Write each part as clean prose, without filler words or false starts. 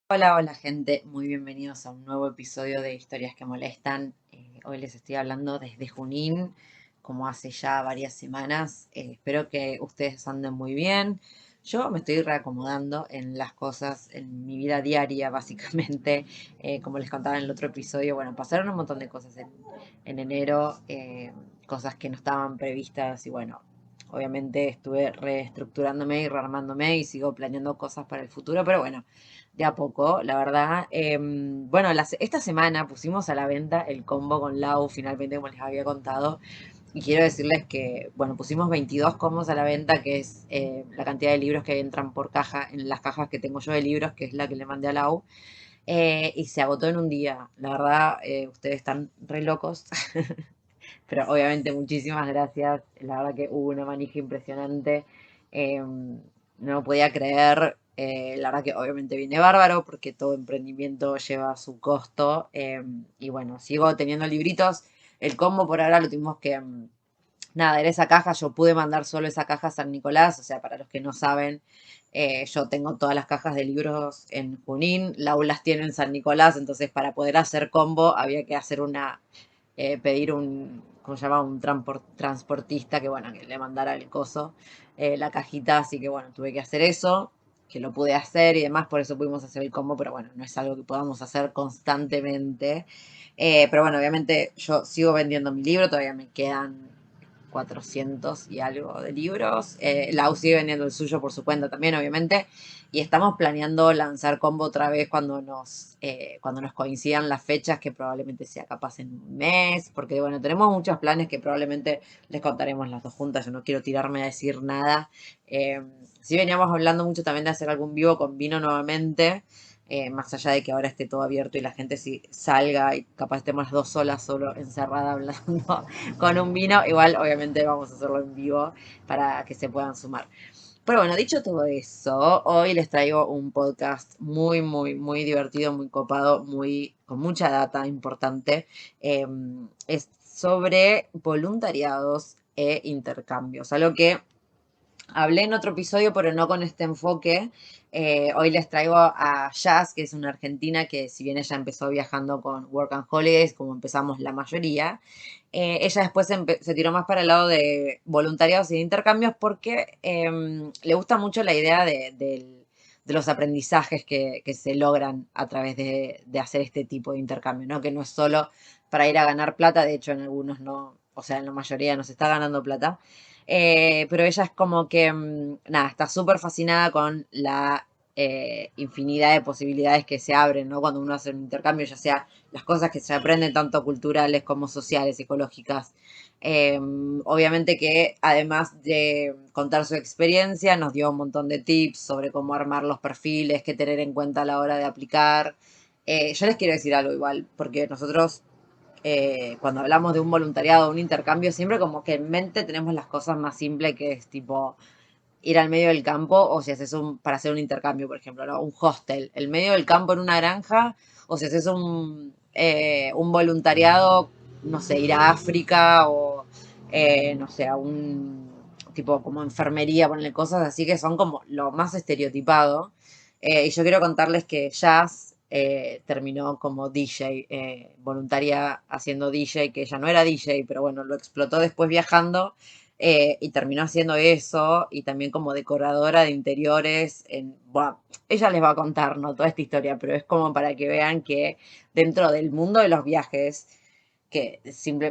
Hola, hola gente, muy bienvenidos a un nuevo episodio de Historias que Molestan. Hoy les estoy hablando desde Junín, como hace ya varias semanas. Espero que ustedes anden muy bien. Yo me estoy reacomodando en las cosas, en mi vida diaria, básicamente. Como les contaba en el otro episodio, bueno, pasaron un montón de cosas en enero, cosas que no estaban previstas y bueno, obviamente estuve reestructurándome y rearmándome y sigo planeando cosas para el futuro, pero bueno de a poco, la verdad. Bueno, esta semana pusimos a la venta el combo con Lau, finalmente, como les había contado. Y quiero decirles que, bueno, pusimos 22 combos a la venta, que es la cantidad de libros que entran por caja, en las cajas que tengo yo de libros, que es la que le mandé a Lau. Y se agotó en un día. La verdad, ustedes están re locos. Pero obviamente muchísimas gracias. La verdad que hubo una manija impresionante. No podía creer. La verdad que obviamente viene bárbaro porque todo emprendimiento lleva su costo. Y bueno, sigo teniendo libritos. El combo por ahora lo tuvimos que... nada, era esa caja. Yo pude mandar solo esa caja a San Nicolás. O sea, para los que no saben, yo tengo todas las cajas de libros en Junín. Lau las tiene en San Nicolás. Entonces, para poder hacer combo había que hacer pedir un, ¿cómo se llama? Un transportista que, bueno, que le mandara el coso, la cajita, así que, bueno, tuve que hacer eso, que lo pude hacer y demás, por eso pudimos hacer el combo, pero bueno, no es algo que podamos hacer constantemente. Pero bueno, obviamente yo sigo vendiendo mi libro, todavía me quedan 400 y algo de libros. Lau sigue vendiendo el suyo por su cuenta también, obviamente. Y estamos planeando lanzar combo otra vez cuando nos coincidan las fechas, que probablemente sea capaz en un mes, porque bueno, tenemos muchos planes que probablemente les contaremos las dos juntas. Yo no quiero tirarme a decir nada. Eh, sí veníamos hablando mucho también de hacer algún vivo con vino nuevamente, más allá de que ahora esté todo abierto y la gente sí salga y capaz estemos las dos solas, solo encerrada hablando con un vino, igual obviamente vamos a hacerlo en vivo para que se puedan sumar. Pero bueno, dicho todo eso, hoy les traigo un podcast muy, muy, muy divertido, muy copado, con mucha data importante. Eh, es sobre voluntariados e intercambios, algo que hablé en otro episodio, pero no con este enfoque. Hoy les traigo a Jazz, que es una argentina que si bien ella empezó viajando con Work and Holidays, como empezamos la mayoría, ella después se tiró más para el lado de voluntariados y de intercambios porque le gusta mucho la idea de los aprendizajes que se logran a través de hacer este tipo de intercambio, ¿no? Que no es solo para ir a ganar plata, de hecho en algunos no, o sea, en la mayoría no se está ganando plata, pero ella es como que, nada, está súper fascinada con la infinidad de posibilidades que se abren, ¿no? Cuando uno hace un intercambio, ya sea las cosas que se aprenden, tanto culturales como sociales, ecológicas. Obviamente que además de contar su experiencia, nos dio un montón de tips sobre cómo armar los perfiles, qué tener en cuenta a la hora de aplicar. Yo les quiero decir algo igual, porque nosotros cuando hablamos de un voluntariado, un intercambio, siempre como que en mente tenemos las cosas más simples, que es tipo ir al medio del campo, o si haces para hacer un intercambio, por ejemplo, ¿no? Un hostel, el medio del campo en una granja, o si haces un voluntariado, no sé, ir a África o, no sé, a un tipo como enfermería, ponerle cosas así que son como lo más estereotipado. Y yo quiero contarles que Jazz terminó como DJ, voluntaria haciendo DJ, que ella no era DJ, pero bueno, lo explotó después viajando y terminó haciendo eso y también como decoradora de interiores. Bueno, ella les va a contar, ¿no? Toda esta historia, pero es como para que vean que dentro del mundo de los viajes, que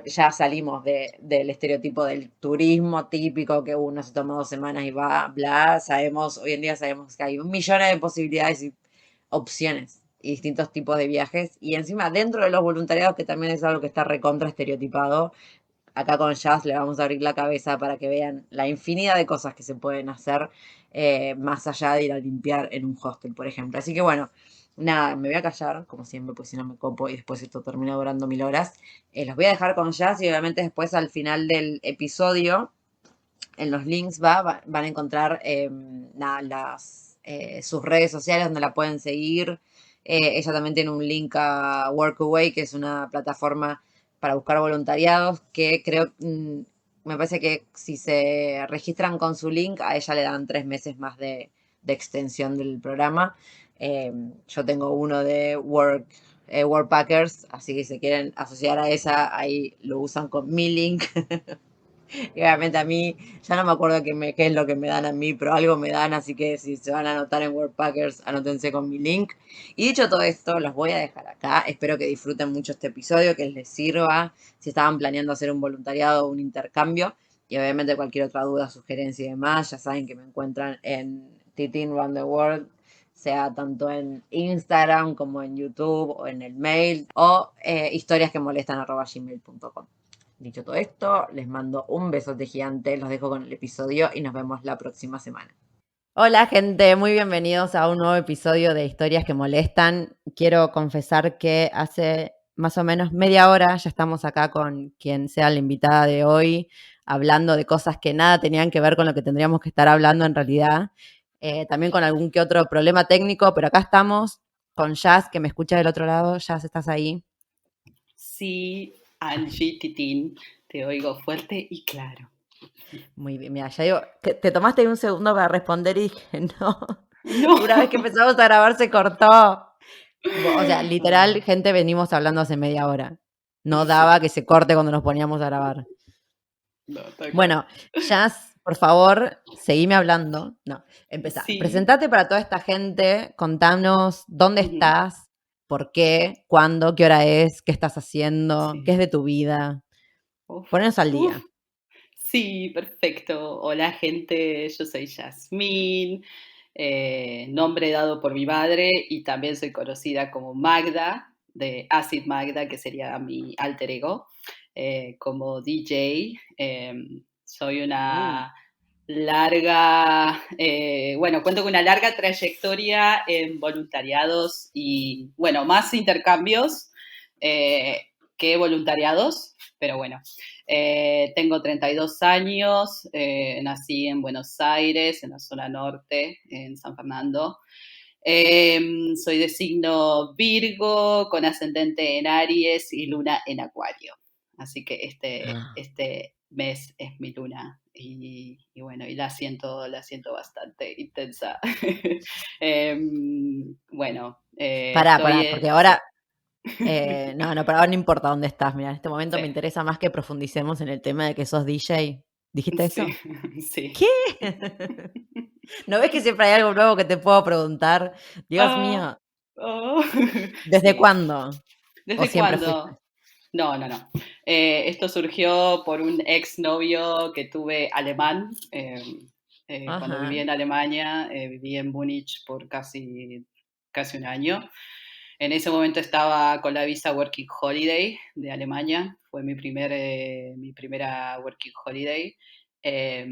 ya salimos del estereotipo del turismo típico que uno se toma 2 semanas y va, bla, hoy en día sabemos que hay un millón de posibilidades y opciones y distintos tipos de viajes. Y encima, dentro de los voluntariados, que también es algo que está recontra estereotipado, acá con Jazz le vamos a abrir la cabeza para que vean la infinidad de cosas que se pueden hacer más allá de ir a limpiar en un hostel, por ejemplo. Así que bueno, nada, me voy a callar, como siempre, pues si no me copo y después esto termina durando 1000 horas. Los voy a dejar con Jazz y obviamente después al final del episodio, en los links van a encontrar nada, sus redes sociales donde la pueden seguir. Ella también tiene un link a Workaway, que es una plataforma para buscar voluntariados, que creo, me parece que si se registran con su link, a ella le dan 3 meses más de extensión del programa. Yo tengo uno de Workpackers, así que si se quieren asociar a esa, ahí lo usan con mi link. Y obviamente a mí, ya no me acuerdo qué es lo que me dan a mí, pero algo me dan, así que si se van a anotar en Workpackers, anótense con mi link. Y dicho todo esto, los voy a dejar acá. Espero que disfruten mucho este episodio, que les sirva si estaban planeando hacer un voluntariado o un intercambio. Y obviamente cualquier otra duda, sugerencia y demás, ya saben que me encuentran en Titin Round the World, sea tanto en Instagram como en YouTube o en el mail o historiasquemolestan@gmail.com. Dicho todo esto, les mando un besote gigante, los dejo con el episodio y nos vemos la próxima semana. Hola gente, muy bienvenidos a un nuevo episodio de Historias que Molestan. Quiero confesar que hace más o menos media hora ya estamos acá con quien sea la invitada de hoy, hablando de cosas que nada tenían que ver con lo que tendríamos que estar hablando en realidad. También con algún que otro problema técnico, pero acá estamos con Jazz, que me escucha del otro lado. Jazz, ¿estás ahí? Sí, Angie Titín, te oigo fuerte y claro. Muy bien, mira, ya digo, que te tomaste un segundo para responder y dije, no. No. Una vez que empezamos a grabar se cortó. O sea, literal, gente, venimos hablando hace media hora. No Sí, daba que se corte cuando nos poníamos a grabar. no, tal cual. Bueno, Jazz, por favor, seguime hablando. No, empezá. Sí. Presentate para toda esta gente, contanos dónde Ujú. estás, por qué, cuándo, qué hora es, qué estás haciendo, qué es Sí. de tu vida. Uf, Ponernos al uf. día. Sí, perfecto. Hola gente, yo soy Yasmín, nombre dado por mi madre y también soy conocida como Magda, de Acid Magda, que sería mi alter ego, como DJ. Soy Uh, una bueno, cuento con una larga trayectoria en voluntariados y, bueno, más intercambios eh, que voluntariados, pero bueno, tengo 32 años, nací en Buenos Aires, en la zona norte, en San Fernando. Soy de signo Virgo, con ascendente en Aries y luna en Acuario. Así que este mes es mi luna y bueno, y la siento bastante intensa. Bueno, pará, porque ahora sí. no, pero ahora no importa dónde estás. Mira, en este momento Sí, me interesa más que profundicemos en el tema de que sos DJ. ¿Dijiste sí, eso? sí. ¿Qué? ¿No ves que siempre hay algo nuevo que te puedo preguntar? Dios Ah, mío, oh, ¿desde sí. cuándo? ¿O ¿Desde siempre fuiste? cuándo? No, no, no. Esto surgió por un exnovio que tuve alemán. Cuando viví Ajá. en Alemania, viví en Múnich por casi un año. En ese momento estaba con la visa Working Holiday de Alemania. Fue mi primera Working Holiday. Eh,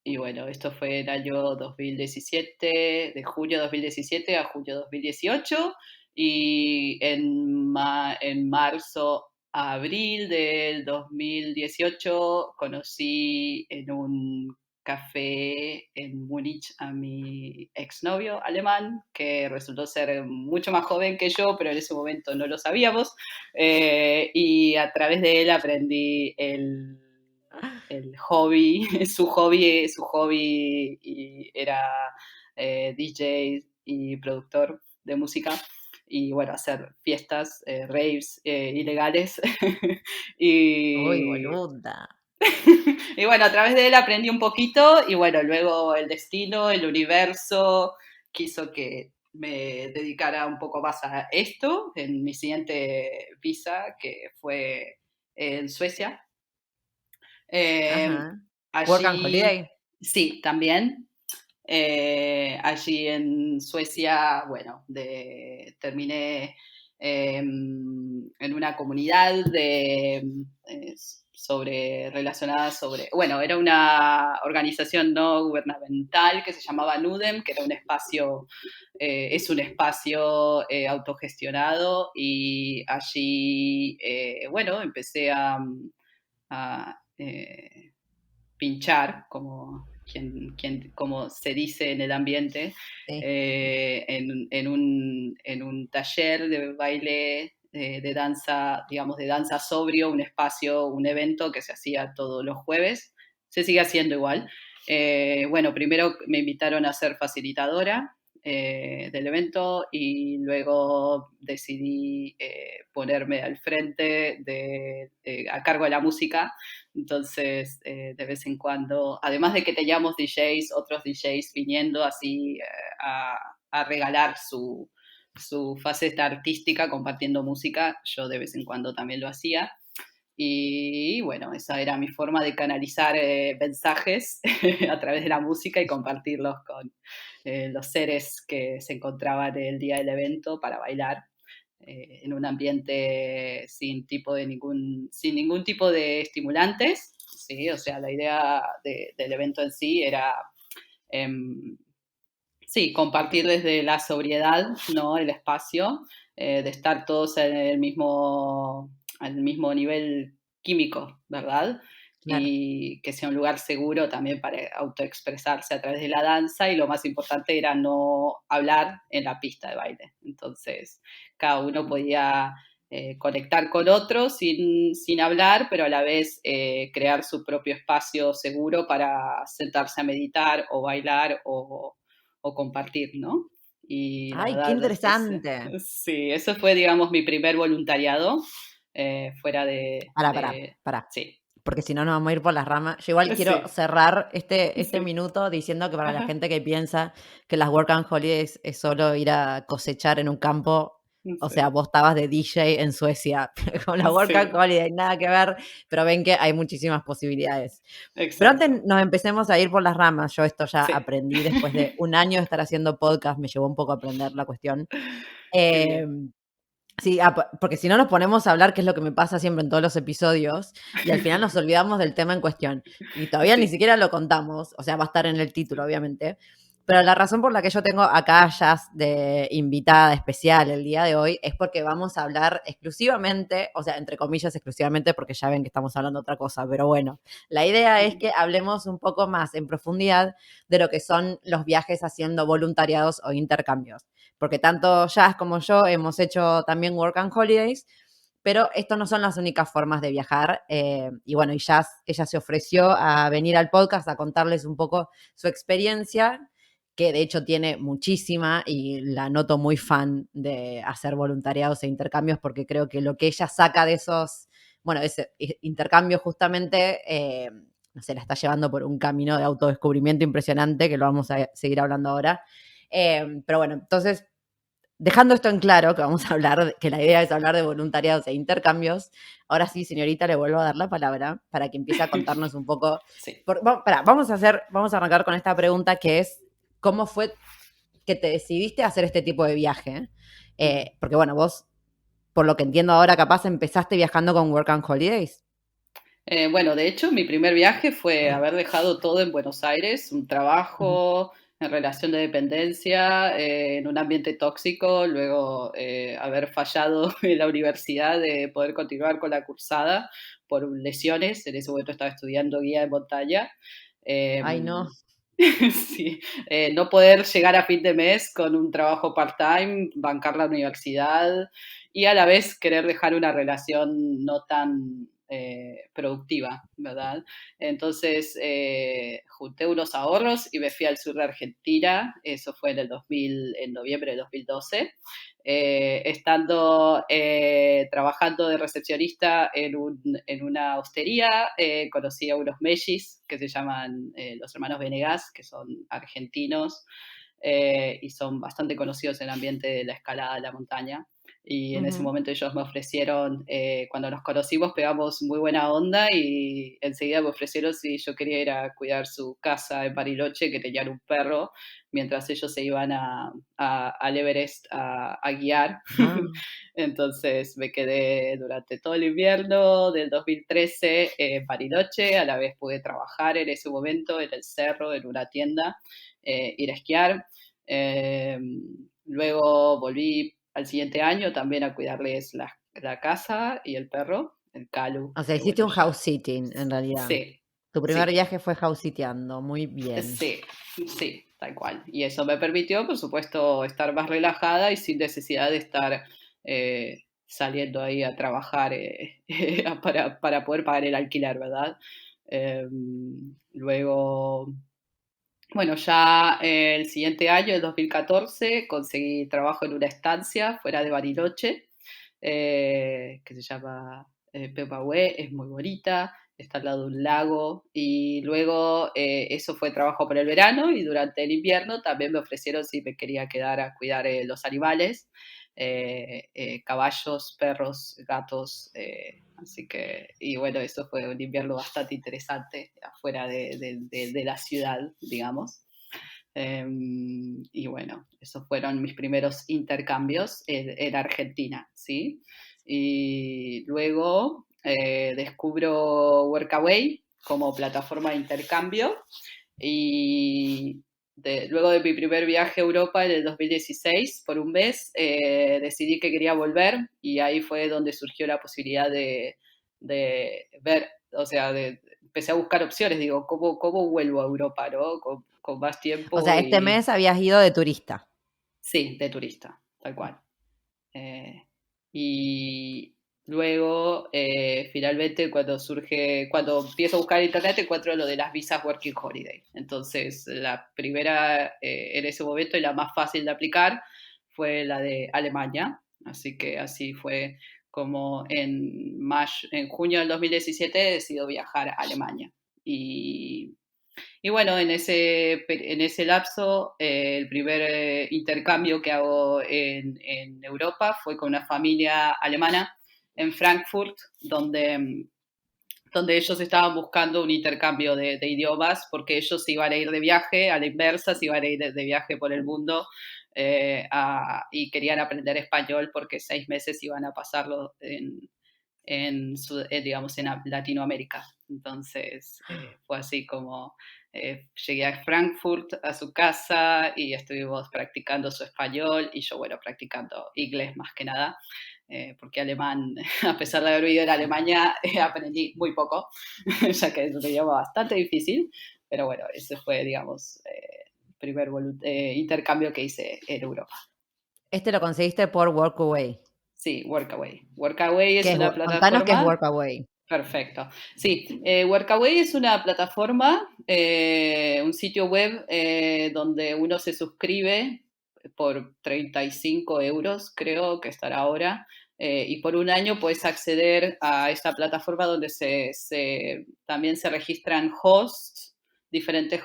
y bueno, esto fue el año 2017, de julio de 2017 a julio de 2018. Y en marzo a abril del 2018 conocí en un café en Múnich a mi exnovio alemán, que resultó ser mucho más joven que yo, pero en ese momento no lo sabíamos. Y a través de él aprendí el hobby, su hobby y era DJ y productor de música y bueno, hacer fiestas, raves ilegales. Uy, y, boluda. y bueno, a través de él aprendí un poquito y bueno, luego el destino, el universo quiso que me dedicara un poco más a esto en mi siguiente visa, que fue en Suecia. Eh, Ajá. Work and allí, Holiday. sí, también. Allí en Suecia, bueno, terminé en una comunidad relacionada bueno, era una organización no gubernamental que se llamaba NUDEM, que era un espacio, es un espacio autogestionado y allí, bueno, empecé a pinchar, como se dice en el ambiente, Sí. en un taller de baile, de danza, digamos, de danza sobrio, un espacio, un evento que se hacía todos los jueves. Se sigue haciendo igual. Bueno, primero me invitaron a ser facilitadora. del evento y luego decidí ponerme al frente a cargo de la música. Entonces, de vez en cuando, además de que teníamos DJs, otros DJs viniendo así a regalar su faceta artística compartiendo música, yo de vez en cuando también lo hacía. Y bueno, esa era mi forma de canalizar mensajes a través de la música y compartirlos con los seres que se encontraban el día del evento para bailar en un ambiente sin ningún tipo de estimulantes. ¿Sí? O sea, la idea del evento en sí era em, sí, compartir desde la sobriedad, ¿no? El espacio, de estar todos en al mismo nivel químico, ¿verdad? Claro. Y que sea un lugar seguro también para autoexpresarse a través de la danza y lo más importante era no hablar en la pista de baile. Entonces, cada uno podía conectar con otro sin hablar, pero a la vez crear su propio espacio seguro para sentarse a meditar o bailar o compartir, ¿no? Y la Ay, qué verdad, interesante. sí, eso fue, digamos, mi primer voluntariado fuera Para, para. sí, Porque si no nos vamos a ir por las ramas. Yo igual quiero sí, cerrar este sí, minuto diciendo que para la ajá, gente que piensa que las Work and Holidays es solo ir a cosechar en un campo, o sea, sí, vos estabas de DJ en Suecia con la Work and sí, Holiday, nada que ver, pero ven que hay muchísimas posibilidades. Pero antes exacto, nos empecemos a ir por las ramas, yo esto ya sí, aprendí después de un año de estar haciendo podcast, me llevó un poco a aprender la cuestión. qué Eh, bien. Sí, porque si no nos ponemos a hablar, que es lo que me pasa siempre en todos los episodios, y al final nos olvidamos del tema en cuestión. Y todavía ni Sí, siquiera lo contamos, o sea, va a estar en el título, obviamente. Pero la razón por la que yo tengo acá a Jazz de invitada especial el día de hoy es porque vamos a hablar exclusivamente, o sea, entre comillas exclusivamente, porque ya ven que estamos hablando de otra cosa, pero bueno, la idea es que hablemos un poco más en profundidad de lo que son los viajes haciendo voluntariados o intercambios porque tanto Jazz como yo hemos hecho también Work and Holidays, pero estas no son las únicas formas de viajar. Y bueno, y Jazz, ella se ofreció a venir al podcast a contarles un poco su experiencia, que de hecho tiene muchísima y la noto muy fan de hacer voluntariados e intercambios, porque creo que lo que ella saca de esos, bueno, ese intercambio justamente, no sé, la está llevando por un camino de autodescubrimiento impresionante, que lo vamos a seguir hablando ahora. Pero bueno, entonces dejando esto en claro, que vamos a hablar, que la idea es hablar de voluntariados e intercambios, ahora sí, señorita, le vuelvo a dar la palabra para que empiece a contarnos un poco. sí. Vamos a arrancar con esta pregunta que es, ¿cómo fue que te decidiste a hacer este tipo de viaje? Porque bueno, vos, por lo que entiendo ahora, capaz empezaste viajando con Work and Holidays. Bueno, de hecho, mi primer viaje fue haber dejado todo en Buenos Aires, un Ujú. trabajo en relación de dependencia, en un ambiente tóxico, luego haber fallado en la universidad de poder continuar con la cursada por lesiones. En ese momento estaba estudiando guía de montaña. Ay, no. Em, sí, no poder llegar a fin de mes con un trabajo part-time, bancar la universidad y a la vez querer dejar una relación no tan productiva, ¿verdad? Entonces junté unos ahorros y me fui al sur de Argentina, eso fue en noviembre de 2012, estando trabajando de recepcionista en una hostería, conocí a unos mellis que se llaman los hermanos Venegas, que son argentinos y son bastante conocidos en el ambiente de la escalada de la montaña. Y en ese Ujú. momento ellos me ofrecieron, cuando nos conocimos, pegamos muy buena onda y enseguida me ofrecieron si yo quería ir a cuidar su casa en Bariloche, que tenían un perro, mientras ellos se iban al Everest a guiar. Ah. Entonces me quedé durante todo el invierno del 2013 en Bariloche, a la vez pude trabajar en ese momento en el cerro, en una tienda, ir a esquiar. Eh, Luego volví al siguiente año también a cuidarles la casa y el perro, el Calu, O sea, que hiciste bueno, un ya. house sitting en realidad. Sí, Tu primer sí, viaje fue house sitteando, muy bien. sí, sí, tal cual. Y eso me permitió, por supuesto, estar más relajada y sin necesidad de estar saliendo ahí a trabajar para poder pagar el alquiler, ¿verdad? Luego Bueno, ya el siguiente año, el 2014, conseguí trabajo en una estancia fuera de Bariloche, que se llama Pepahue, es muy bonita, está al lado de un lago, y luego eso fue trabajo por el verano, y durante el invierno también me ofrecieron si me quería quedar a cuidar los animales, caballos, perros, gatos, así que, y bueno, eso fue un invierno bastante interesante afuera de la ciudad, digamos. Y bueno, esos fueron mis primeros intercambios en Argentina, ¿sí? Y luego descubro Workaway como plataforma de intercambio y luego de mi primer viaje a Europa en el 2016, por un mes, decidí que quería volver y ahí fue donde surgió la posibilidad de ver, o sea, empecé a buscar opciones, digo, ¿cómo vuelvo a Europa, ¿no? Con más O tiempo sea, este y mes habías ido de turista. sí, de turista, tal cual. Eh, y luego, finalmente, cuando empiezo a buscar en internet, encuentro lo de las visas Working Holiday. Entonces, la primera en ese momento y la más fácil de aplicar fue la de Alemania. Así que así fue como en junio del 2017 decido viajar a Alemania. Y bueno, en ese lapso, el primer intercambio que hago en Europa fue con una familia alemana en Frankfurt, donde ellos estaban buscando un intercambio de idiomas, porque ellos se iban a ir de viaje, a la inversa, se iban a ir de viaje por el mundo y querían aprender español porque 6 meses iban a pasarlo digamos, en Latinoamérica. Entonces fue así como llegué a Frankfurt a su casa y estuvimos practicando su español y yo, bueno, practicando inglés más que nada, porque alemán, a pesar de haber vivido en Alemania, aprendí muy poco, ya que es un idioma bastante difícil, pero bueno, ese fue, digamos, el primer intercambio que hice en Europa. Este lo conseguiste por Workaway. Sí, Workaway. Workaway ¿Qué es es, una contanos qué es plataforma. Workaway. Perfecto. Sí, Workaway es una plataforma, un sitio web donde uno se suscribe por 35 euros, creo que estará ahora, y por un año puedes acceder a esta plataforma donde también se registran hosts, diferentes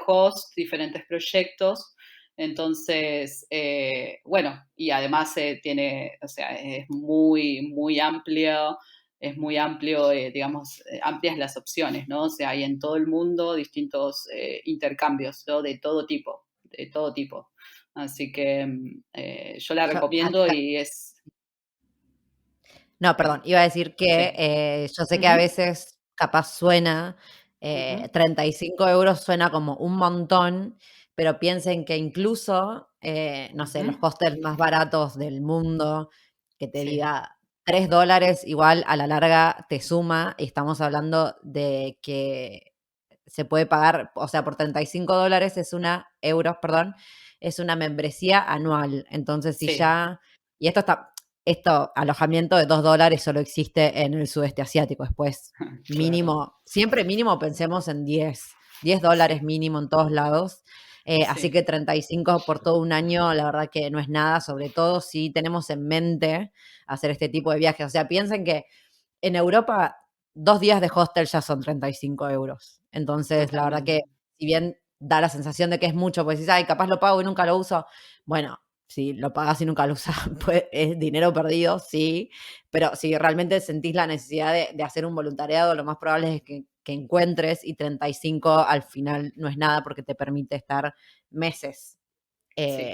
proyectos. Entonces, bueno, y además tiene, o sea, es muy amplio, digamos, amplias las opciones, ¿no? O sea, hay en todo el mundo distintos intercambios, ¿no? De todo tipo, de todo tipo. Así que yo la Yo, recomiendo y es... no, perdón, iba a decir que Sí. yo sé que a Ujú, veces capaz suena, ujú, 35 euros suena como un montón, pero piensen que incluso, no sé, los ujú. hostels más baratos del mundo, que te Sí, diga $3, igual a la larga te suma, y estamos hablando de que se puede pagar, o sea, por $35 euros, perdón, es una membresía anual. Entonces, si sí, ya, y esto, alojamiento de $2 solo existe en el sudeste asiático. Después, claro. mínimo, siempre mínimo pensemos en $10 Sí, mínimo en todos lados. Así sí, que 35 por todo un año, la verdad que no es nada, sobre todo si tenemos en mente hacer este tipo de viajes. O sea, piensen que en Europa 2 días de hostel ya son 35 euros. Entonces, la verdad que totalmente. si bien da la sensación de que es mucho, pues dices, ay, capaz lo pago y nunca lo uso. Bueno, si lo pagás y nunca lo usás, pues es dinero perdido, sí, pero si realmente sentís la necesidad de hacer un voluntariado, lo más probable es que encuentres y 35 al final no es nada porque te permite estar meses Sí.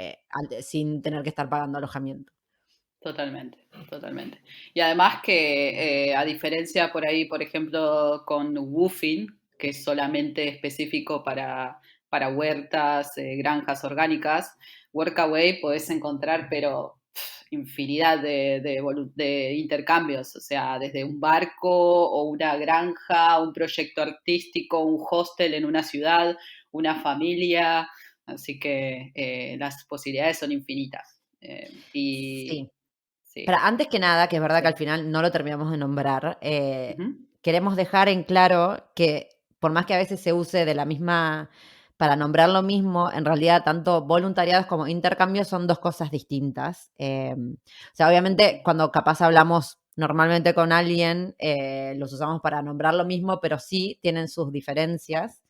sin tener que estar pagando alojamiento. Totalmente, totalmente. Y además que a diferencia por ahí, por ejemplo, con Woofing, que es solamente específico para huertas, granjas orgánicas, Workaway podés encontrar, pero infinidad de intercambios, o sea, desde un barco o una granja, un proyecto artístico, un hostel en una ciudad, una familia, así que las posibilidades son infinitas. Y Sí. sí, Pero antes que nada, que es verdad que al sí. final no lo terminamos de nombrar, Ujú. queremos dejar en claro que por más que a veces se use de la misma para nombrar lo mismo, en realidad tanto voluntariados como intercambios son dos cosas distintas. O sea, obviamente cuando capaz hablamos normalmente con alguien, los usamos para nombrar lo mismo, pero sí tienen sus diferencias.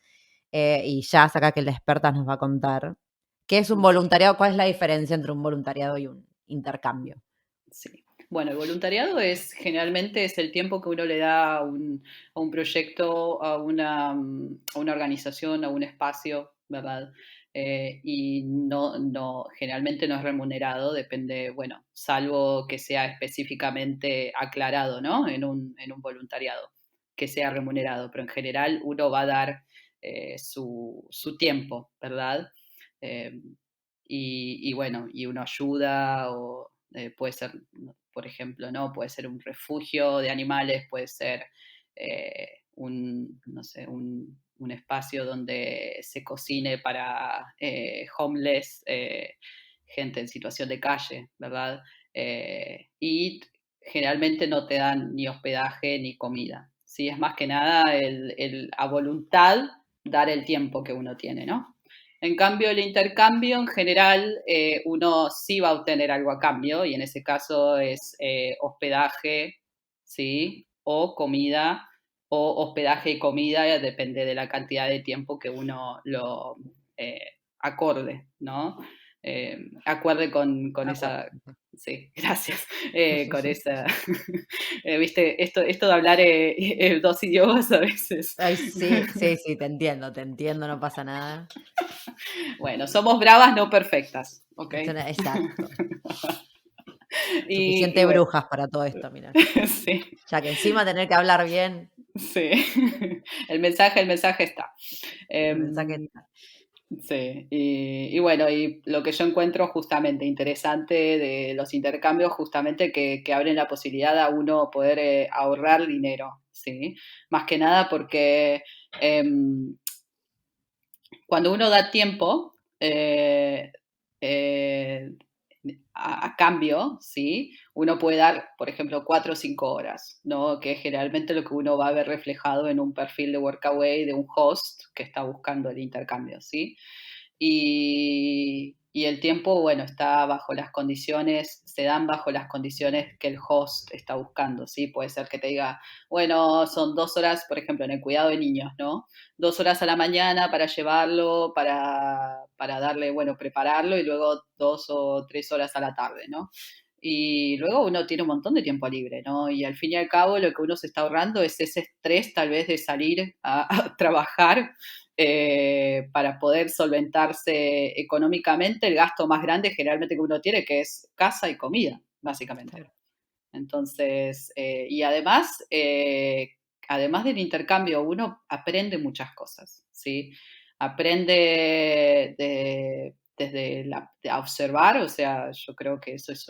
Y ya acá que la experta nos va a contar. ¿Qué es un voluntariado? ¿Cuál es la diferencia entre un voluntariado y un intercambio? Sí. Bueno, el voluntariado generalmente es el tiempo que uno le da a un proyecto, a una organización, a un espacio, ¿verdad? Y generalmente no es remunerado, depende, bueno, salvo que sea específicamente aclarado, ¿no? En un voluntariado, que sea remunerado, pero en general uno va a dar su tiempo, ¿verdad? Eh, y bueno, y uno ayuda o puede ser, por ejemplo, ¿no? Puede ser un refugio de animales, puede ser no sé, un espacio donde se cocine para homeless, gente en situación de calle, ¿verdad? Y generalmente no te dan ni hospedaje ni comida. ¿Sí? Es más que nada a voluntad dar el tiempo que uno tiene, ¿no? En cambio, el intercambio en general, uno sí va a obtener algo a cambio, y en ese caso es hospedaje, ¿sí? O comida, o hospedaje y comida, depende de la cantidad de tiempo que uno lo acorde, ¿no? Acuerde con De acuerdo. esa. Sí, gracias. Con esa. Viste, esto de hablar dos idiomas a veces. Ay, sí, sí, sí, te entiendo, no pasa nada. Bueno, somos bravas, no perfectas, ¿ok? Exacto. Y Suficiente bueno, brujas para todo esto, mira. sí, Ya que encima tener que hablar bien, sí. El mensaje está. el mensaje Em, está. sí, y bueno, y lo que yo encuentro justamente interesante de los intercambios, justamente que abren la posibilidad a uno poder ahorrar dinero, ¿sí? Más que nada porque em, cuando uno da tiempo, eh, a cambio, ¿sí? Uno puede dar, por ejemplo, 4 o 5 horas, ¿no? Que es generalmente lo que uno va a ver reflejado en un perfil de Workaway de un host que está buscando el intercambio, ¿sí? Y el tiempo, bueno, está bajo las condiciones, se dan bajo las condiciones que el host está buscando, ¿sí? Puede ser que te diga, bueno, son 2 horas, por ejemplo, en el cuidado de niños, ¿no? 2 horas a la mañana para llevarlo, para darle, bueno, prepararlo y luego 2 o 3 horas a la tarde, ¿no? Y luego uno tiene un montón de tiempo libre, ¿no? Y al fin y al cabo lo que uno se está ahorrando es ese estrés tal vez de salir a trabajar para poder solventarse económicamente el gasto más grande generalmente que uno tiene, que es casa y comida, básicamente. Claro. Entonces, y además del intercambio, uno aprende muchas cosas, ¿sí? Aprende a observar, o sea, yo creo que eso es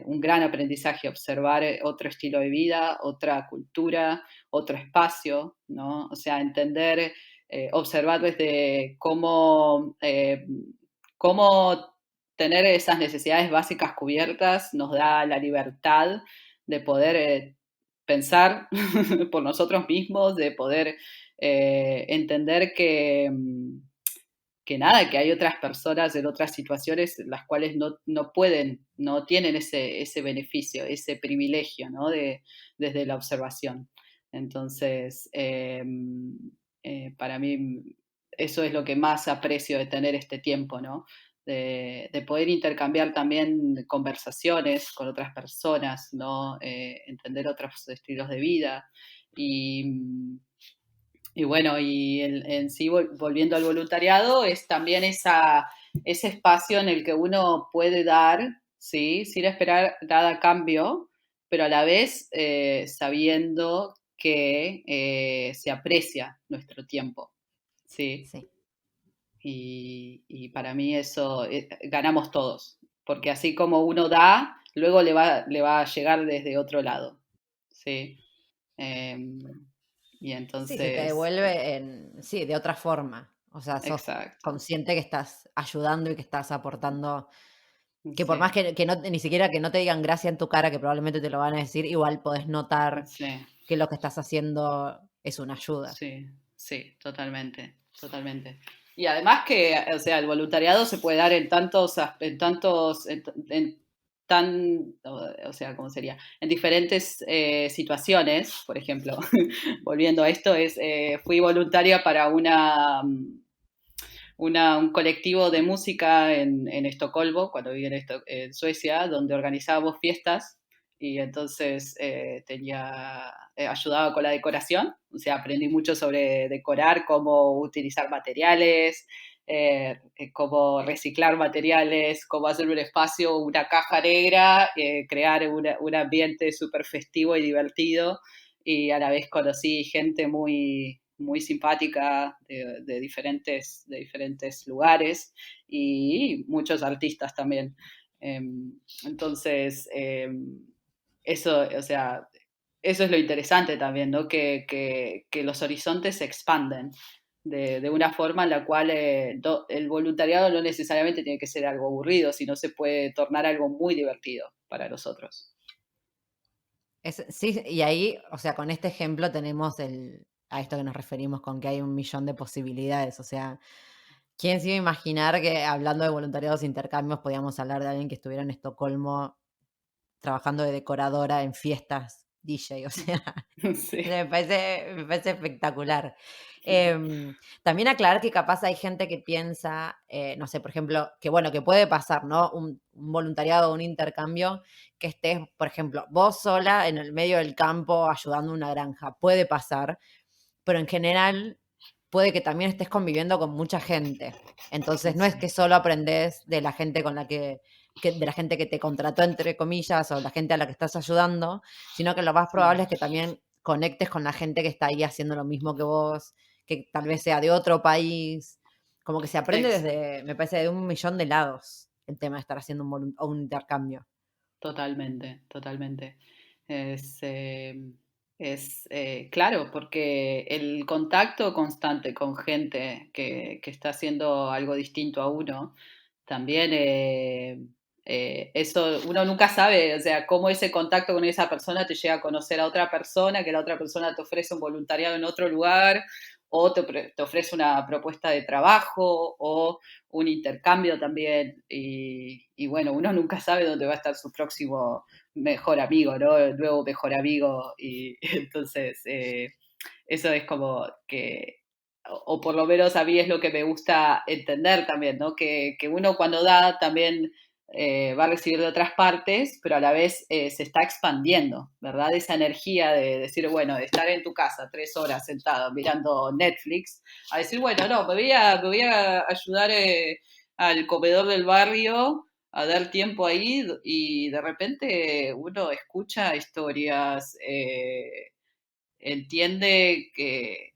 un gran aprendizaje, observar otro estilo de vida, otra cultura, otro espacio, ¿no? O sea, entender, observar desde cómo tener esas necesidades básicas cubiertas nos da la libertad de poder pensar por nosotros mismos, de poder entender que nada, que hay otras personas en otras situaciones las cuales no pueden, no tienen ese beneficio, ese privilegio, ¿no? Desde la observación. Entonces, para mí eso es lo que más aprecio de tener este tiempo, ¿no? De poder intercambiar también conversaciones con otras personas, ¿no? Entender otros estilos de vida y bueno, y en sí, volviendo al voluntariado, es también ese espacio en el que uno puede dar, ¿sí? Sin esperar nada a cambio, pero a la vez sabiendo que se aprecia nuestro tiempo, ¿sí? Sí. Y para mí eso, ganamos todos, porque así como uno da, luego le va a llegar desde otro lado, ¿sí? Em, y Sí, se te entonces, devuelve sí, de otra forma. O sea, sos exacto. consciente que estás ayudando y que estás aportando, que por más Sí, que no, ni siquiera que no te digan gracias en tu cara, que probablemente te lo van a decir, igual podés notar sí, que lo que estás haciendo es una ayuda. sí, sí, totalmente. totalmente. Y además que, o sea, el voluntariado se puede dar en o sea, ¿cómo sería? En diferentes situaciones. Por ejemplo, volviendo a esto, fui voluntaria para un colectivo de música en Estocolmo, cuando viví en Suecia, donde organizábamos fiestas y entonces ayudaba con la decoración, o sea, aprendí mucho sobre decorar, cómo utilizar materiales, cómo reciclar materiales, cómo hacer un espacio, una caja negra, crear un ambiente súper festivo y divertido, y a la vez conocí gente muy, muy simpática de diferentes lugares y muchos artistas también. Entonces, eso, o sea, eso es lo interesante también, ¿no? Que los horizontes se expanden de una forma en la cual el voluntariado no necesariamente tiene que ser algo aburrido, sino se puede tornar algo muy divertido para los otros. Sí, y ahí, o sea, con este ejemplo tenemos a esto que nos referimos con que hay un millón de posibilidades. O sea, ¿quién se iba a imaginar que hablando de voluntariados e intercambios podíamos hablar de alguien que estuviera en Estocolmo trabajando de decoradora en fiestas DJ? O sea, Sí. me parece espectacular. También aclarar que capaz hay gente que piensa, no sé, por ejemplo, que bueno, que puede pasar, ¿no? Un voluntariado o un intercambio, que estés, por ejemplo, vos sola en el medio del campo ayudando a una granja. Puede pasar, pero en general puede que también estés conviviendo con mucha gente. Entonces no es que solo aprendes de la gente con la de la gente que te contrató, entre comillas, o la gente a la que estás ayudando, sino que lo más probable es que también conectes con la gente que está ahí haciendo lo mismo que vos, que tal vez sea de otro país. Como que se aprende Exacto. desde, me parece, de un millón de lados el tema de estar haciendo un intercambio. Totalmente, totalmente. Es, claro, porque el contacto constante con gente que está haciendo algo distinto a uno, también eso uno nunca sabe, o sea, cómo ese contacto con esa persona te llega a conocer a otra persona, que la otra persona te ofrece un voluntariado en otro lugar, o te ofrece una propuesta de trabajo, o un intercambio también, y bueno, uno nunca sabe dónde va a estar su próximo mejor amigo, ¿no? El nuevo mejor amigo, y entonces eso es como que, o por lo menos a mí es lo que me gusta entender también, ¿no? Que uno cuando da también va a recibir de otras partes, pero a la vez se está expandiendo, ¿verdad? Esa energía de decir, bueno, de estar en tu casa 3 horas sentado mirando Netflix, a decir, bueno, no, me voy a ayudar al comedor del barrio a dar tiempo ahí, y de repente uno escucha historias, entiende que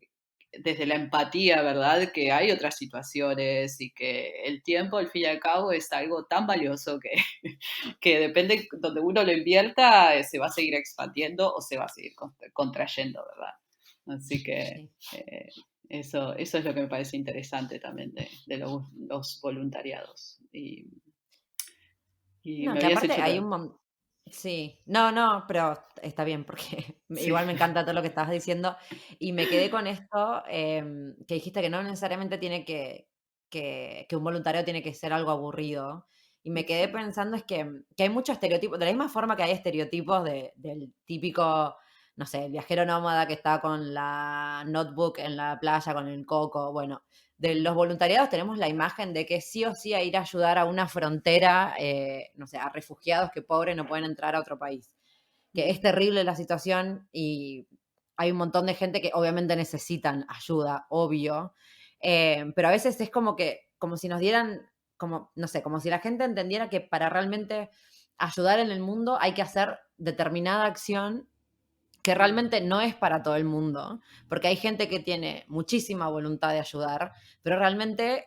desde la empatía, ¿verdad? Que hay otras situaciones y que el tiempo, al fin y al cabo, es algo tan valioso que, que depende donde uno lo invierta, se va a seguir expandiendo o se va a seguir contrayendo, ¿verdad? Así que Sí. eso es lo que me parece interesante también de los voluntariados. Y No, me que habías aparte hecho hay otra. un montón. Sí, no, pero está bien, porque Sí, igual me encanta todo lo que estabas diciendo. Y me quedé con esto, que dijiste que no necesariamente que un voluntario tiene que ser algo aburrido. Y me quedé sí, pensando es que hay muchos estereotipos, de la misma forma que hay estereotipos del típico, no sé, el viajero nómada que está con la notebook en la playa, con el coco. Bueno, de los voluntariados tenemos la imagen de que sí o sí a ir a ayudar a una frontera, no sé, a refugiados que pobres no pueden entrar a otro país. Que es terrible la situación y hay un montón de gente que obviamente necesitan ayuda, obvio, pero a veces es como que, como si nos dieran, como, no sé, como si la gente entendiera que para realmente ayudar en el mundo hay que hacer determinada acción que realmente no es para todo el mundo, porque hay gente que tiene muchísima voluntad de ayudar, pero realmente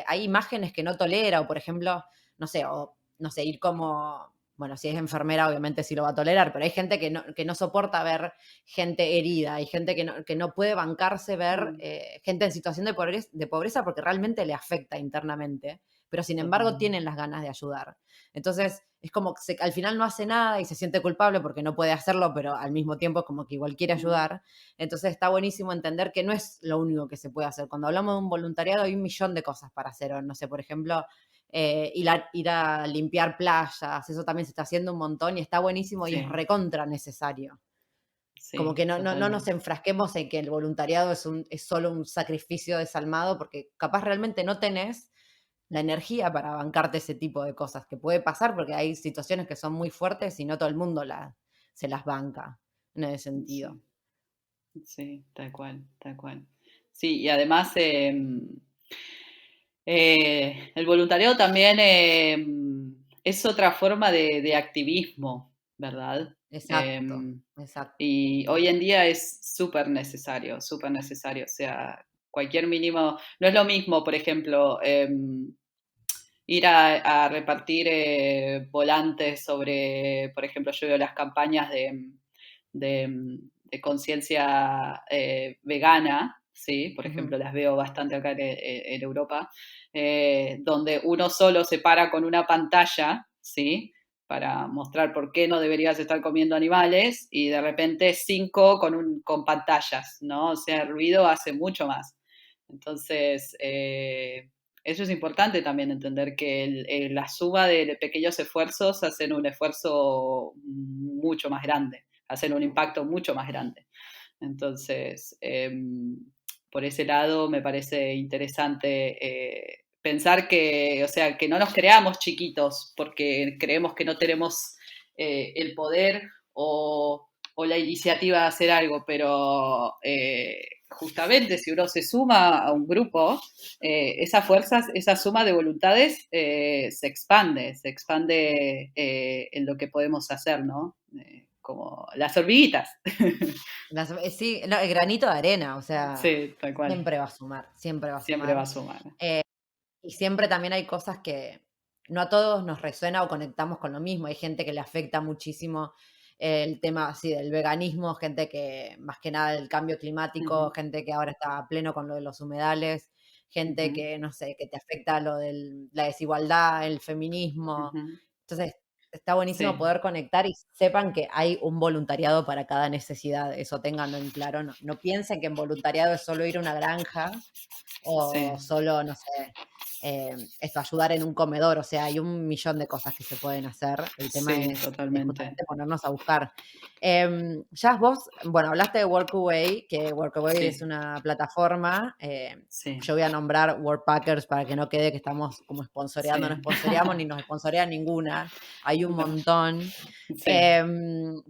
hay imágenes que no tolera, o por ejemplo, no sé, ir como, bueno, si es enfermera obviamente sí lo va a tolerar, pero hay gente que no soporta ver gente herida, hay gente que no puede bancarse ver mm, gente en situación de pobreza porque realmente le afecta internamente, pero sin embargo Totalmente. tienen las ganas de ayudar. Entonces, es como que al final no hace nada y se siente culpable porque no puede hacerlo, pero al mismo tiempo como que igual quiere Mm, ayudar. Entonces está buenísimo entender que no es lo único que se puede hacer. Cuando hablamos de un voluntariado hay un millón de cosas para hacer. O no sé, por ejemplo, ir a limpiar playas, eso también se está haciendo un montón y está buenísimo y es sí, recontra necesario. Como que sí, no nos totalmente. enfrasquemos en que el voluntariado es solo un sacrificio desalmado, porque capaz realmente no tenés la energía para bancarte ese tipo de cosas, que puede pasar porque hay situaciones que son muy fuertes y no todo el mundo se las banca en ese sentido. Sí, sí, tal cual, tal cual. Sí, y además el voluntariado también es otra forma de activismo, ¿verdad? Exacto, Em, exacto. y hoy en día es súper necesario, súper necesario. O sea, cualquier mínimo, no es lo mismo, por ejemplo, ir a repartir volantes sobre, por ejemplo, yo veo las campañas de conciencia vegana, ¿sí? Por Ujú. ejemplo, las veo bastante acá en Europa, donde uno solo se para con una pantalla, ¿sí? Para mostrar por qué no deberías estar comiendo animales y de repente 5 con pantallas, ¿no? O sea, el ruido hace mucho más. Entonces, eso es importante también entender que la suma de pequeños esfuerzos hacen un esfuerzo mucho más grande, hacen un impacto mucho más grande. Entonces, por ese lado me parece interesante pensar que, o sea, que no nos creamos chiquitos porque creemos que no tenemos el poder o la iniciativa de hacer algo, pero justamente si uno se suma a un grupo, esa fuerza, esa suma de voluntades se expande en lo que podemos hacer, ¿no? Como las hormiguitas. Sí, no, el granito de arena, o sea, Sí, tal cual. siempre va a sumar, siempre va a Siempre va sumar. a sumar. Y siempre también hay cosas que no a todos nos resuena o conectamos con lo mismo. Hay gente que le afecta muchísimo el tema así del veganismo, gente que más que nada el cambio climático, Ujú, gente que ahora está a pleno con lo de los humedales, gente ujú, que, no sé, que te afecta lo de la desigualdad, el feminismo. ujú. Entonces, está buenísimo Sí, poder conectar y sepan que hay un voluntariado para cada necesidad. Eso ténganlo en claro. No, no piensen que en voluntariado es solo ir a una granja sí, o solo, no sé, esto, ayudar en un comedor, o sea, hay un millón de cosas que se pueden hacer. El tema sí, es totalmente. justamente ponernos a buscar. Ya vos, bueno, hablaste de Workaway, que Workaway es Sí, una plataforma. sí, Yo voy a nombrar Workpackers para que no quede que estamos como sponsoreando, no sí. sponsoreamos ni nos sponsorea ninguna. Hay un No, montón. sí.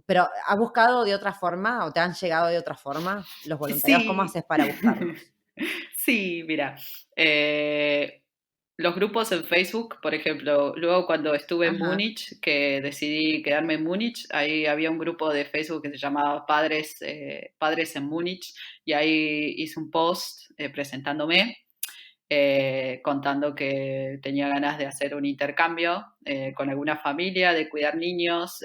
Pero ¿has buscado de otra forma o te han llegado de otra forma los voluntariados? ¿Cómo Sí. haces para buscarlos? Sí, mira, los grupos en Facebook, por ejemplo, luego cuando estuve en Ajá. Múnich, que decidí quedarme en Múnich, ahí había un grupo de Facebook que se llamaba Padres en Múnich, y ahí hice un post presentándome contando que tenía ganas de hacer un intercambio con alguna familia, de cuidar niños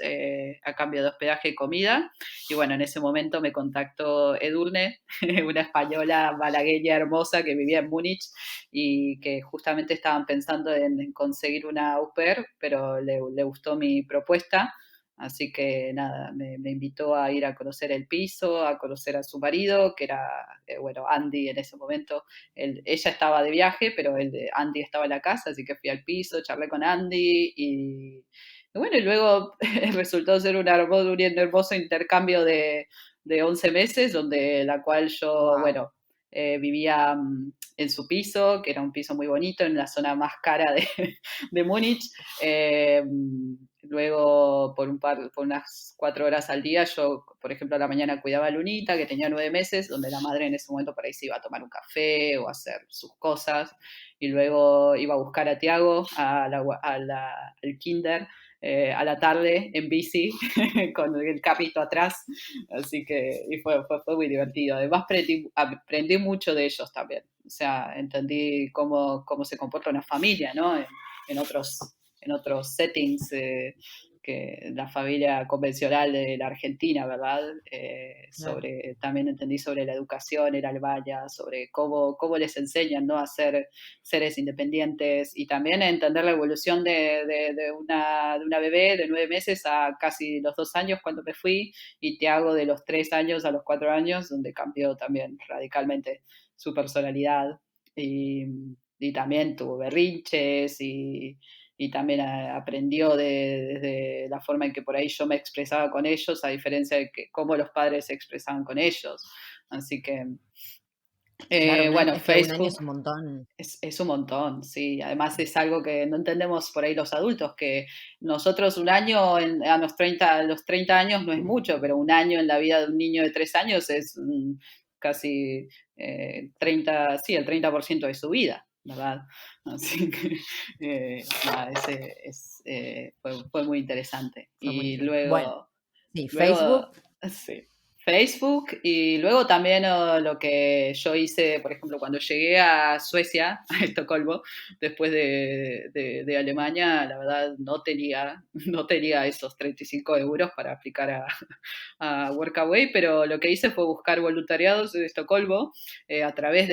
a cambio de hospedaje y comida. Y bueno, en ese momento me contactó Edurne, una española malagueña hermosa que vivía en Múnich y que justamente estaban pensando en conseguir una au pair, pero le gustó mi propuesta. Así que nada, me invitó a ir a conocer el piso, a conocer a su marido, que era, bueno, Andy en ese momento. Ella estaba de viaje, pero Andy estaba en la casa, así que fui al piso, charlé con Andy y bueno, y luego resultó ser un hermoso intercambio de 11 meses, donde la cual yo, Wow. bueno, vivía en su piso, que era un piso muy bonito, en la zona más cara de Múnich. Eh, Luego, por unas 4 horas al día, yo, por ejemplo, a la mañana cuidaba a Lunita, que tenía 9 meses, donde la madre en ese momento por ahí se iba a tomar un café o a hacer sus cosas, y luego iba a buscar a Tiago al kinder a la tarde en bici con el carrito atrás, así que y fue muy divertido. Además aprendí mucho de ellos también, o sea, entendí cómo se comporta una familia, ¿no? En otros settings que la familia convencional de la Argentina, ¿verdad? Claro. También entendí sobre la educación en Alemania, sobre cómo les enseñan, ¿no? A ser seres independientes y también entender la evolución de una bebé de 9 meses a casi los 2 años cuando me fui, y Tiago de los 3 años a los 4 años, donde cambió también radicalmente su personalidad y, y también tuvo berrinches y también aprendió desde la forma en que por ahí yo me expresaba con ellos, a diferencia de cómo los padres se expresaban con ellos. Así que, Claro, bueno, es que un año es Facebook un montón. es un montón, sí. Además es algo que no entendemos por ahí los adultos, que nosotros un año a los 30 años no es mucho, pero un año en la vida de un niño de 3 años es casi 30, sí, el 30% de su vida, ¿verdad? Así que nada, fue muy interesante. Fue muy Y interesante. Bueno, luego, sí, luego, Facebook, sí. Facebook y luego también lo que yo hice, por ejemplo, cuando llegué a Suecia, a Estocolmo, después de Alemania, la verdad no tenía esos 35 euros para aplicar a Workaway, pero lo que hice fue buscar voluntariados en Estocolmo a través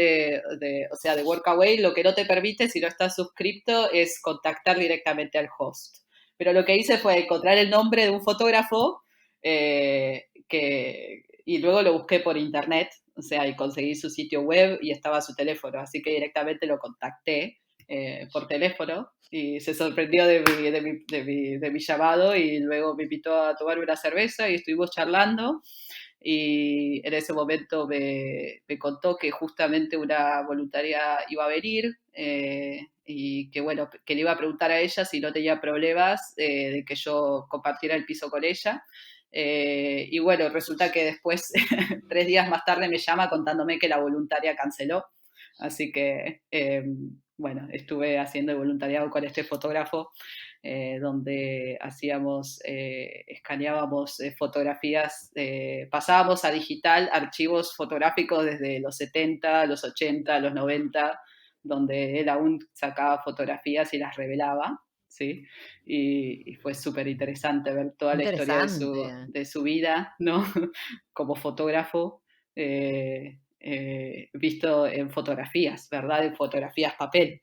o sea, de Workaway. Lo que no te permite, si no estás suscripto, es contactar directamente al host. Pero lo que hice fue encontrar el nombre de un fotógrafo y luego lo busqué por internet, o sea, y conseguí su sitio web y estaba su teléfono, así que directamente lo contacté por teléfono y se sorprendió de mi llamado y luego me invitó a tomar una cerveza y estuvimos charlando y en ese momento me contó que justamente una voluntaria iba a venir y que bueno, que le iba a preguntar a ella si no tenía problemas de que yo compartiera el piso con ella. Y bueno, resulta que después, 3 días más tarde, me llama contándome que la voluntaria canceló. Así que, bueno, estuve haciendo el voluntariado con este fotógrafo, donde escaneábamos fotografías, pasábamos a digital archivos fotográficos desde los 70, los 80, los 90, donde él aún sacaba fotografías y las revelaba. ¿Sí? Y fue súper interesante ver toda la historia de interesante. su vida, ¿no? Como fotógrafo, visto en fotografías, ¿verdad? En fotografías papel.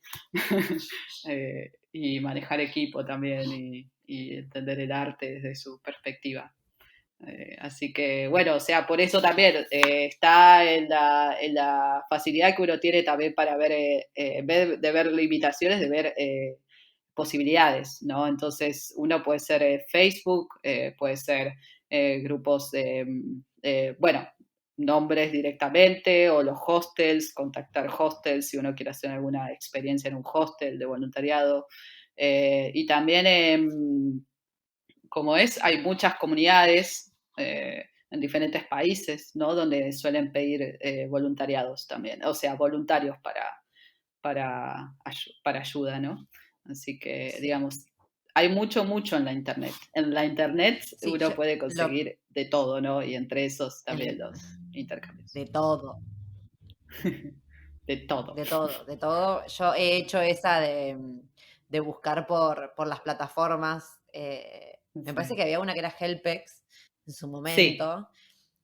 Y manejar equipo también y entender el arte desde su perspectiva. Así que, bueno, o sea, por eso también está en la facilidad que uno tiene también para ver, en vez de ver limitaciones, de ver posibilidades, ¿no? Entonces, uno puede ser Facebook, puede ser grupos, bueno, nombres directamente o los hostels, contactar hostels si uno quiere hacer alguna experiencia en un hostel de voluntariado. Y también, como hay muchas comunidades en diferentes países, ¿no? Donde suelen pedir voluntariados también, o sea, voluntarios para ayuda, ¿no? Así que, Sí, digamos, hay mucho, mucho en la Internet. En la Internet sí, uno puede lo, conseguir de todo, ¿no? Y entre esos también el- los intercambios. de todo, De todo. de todo, de todo. Yo he hecho esa de buscar por las plataformas. Me parece Sí. que había una que era Helpex en su Sí, momento.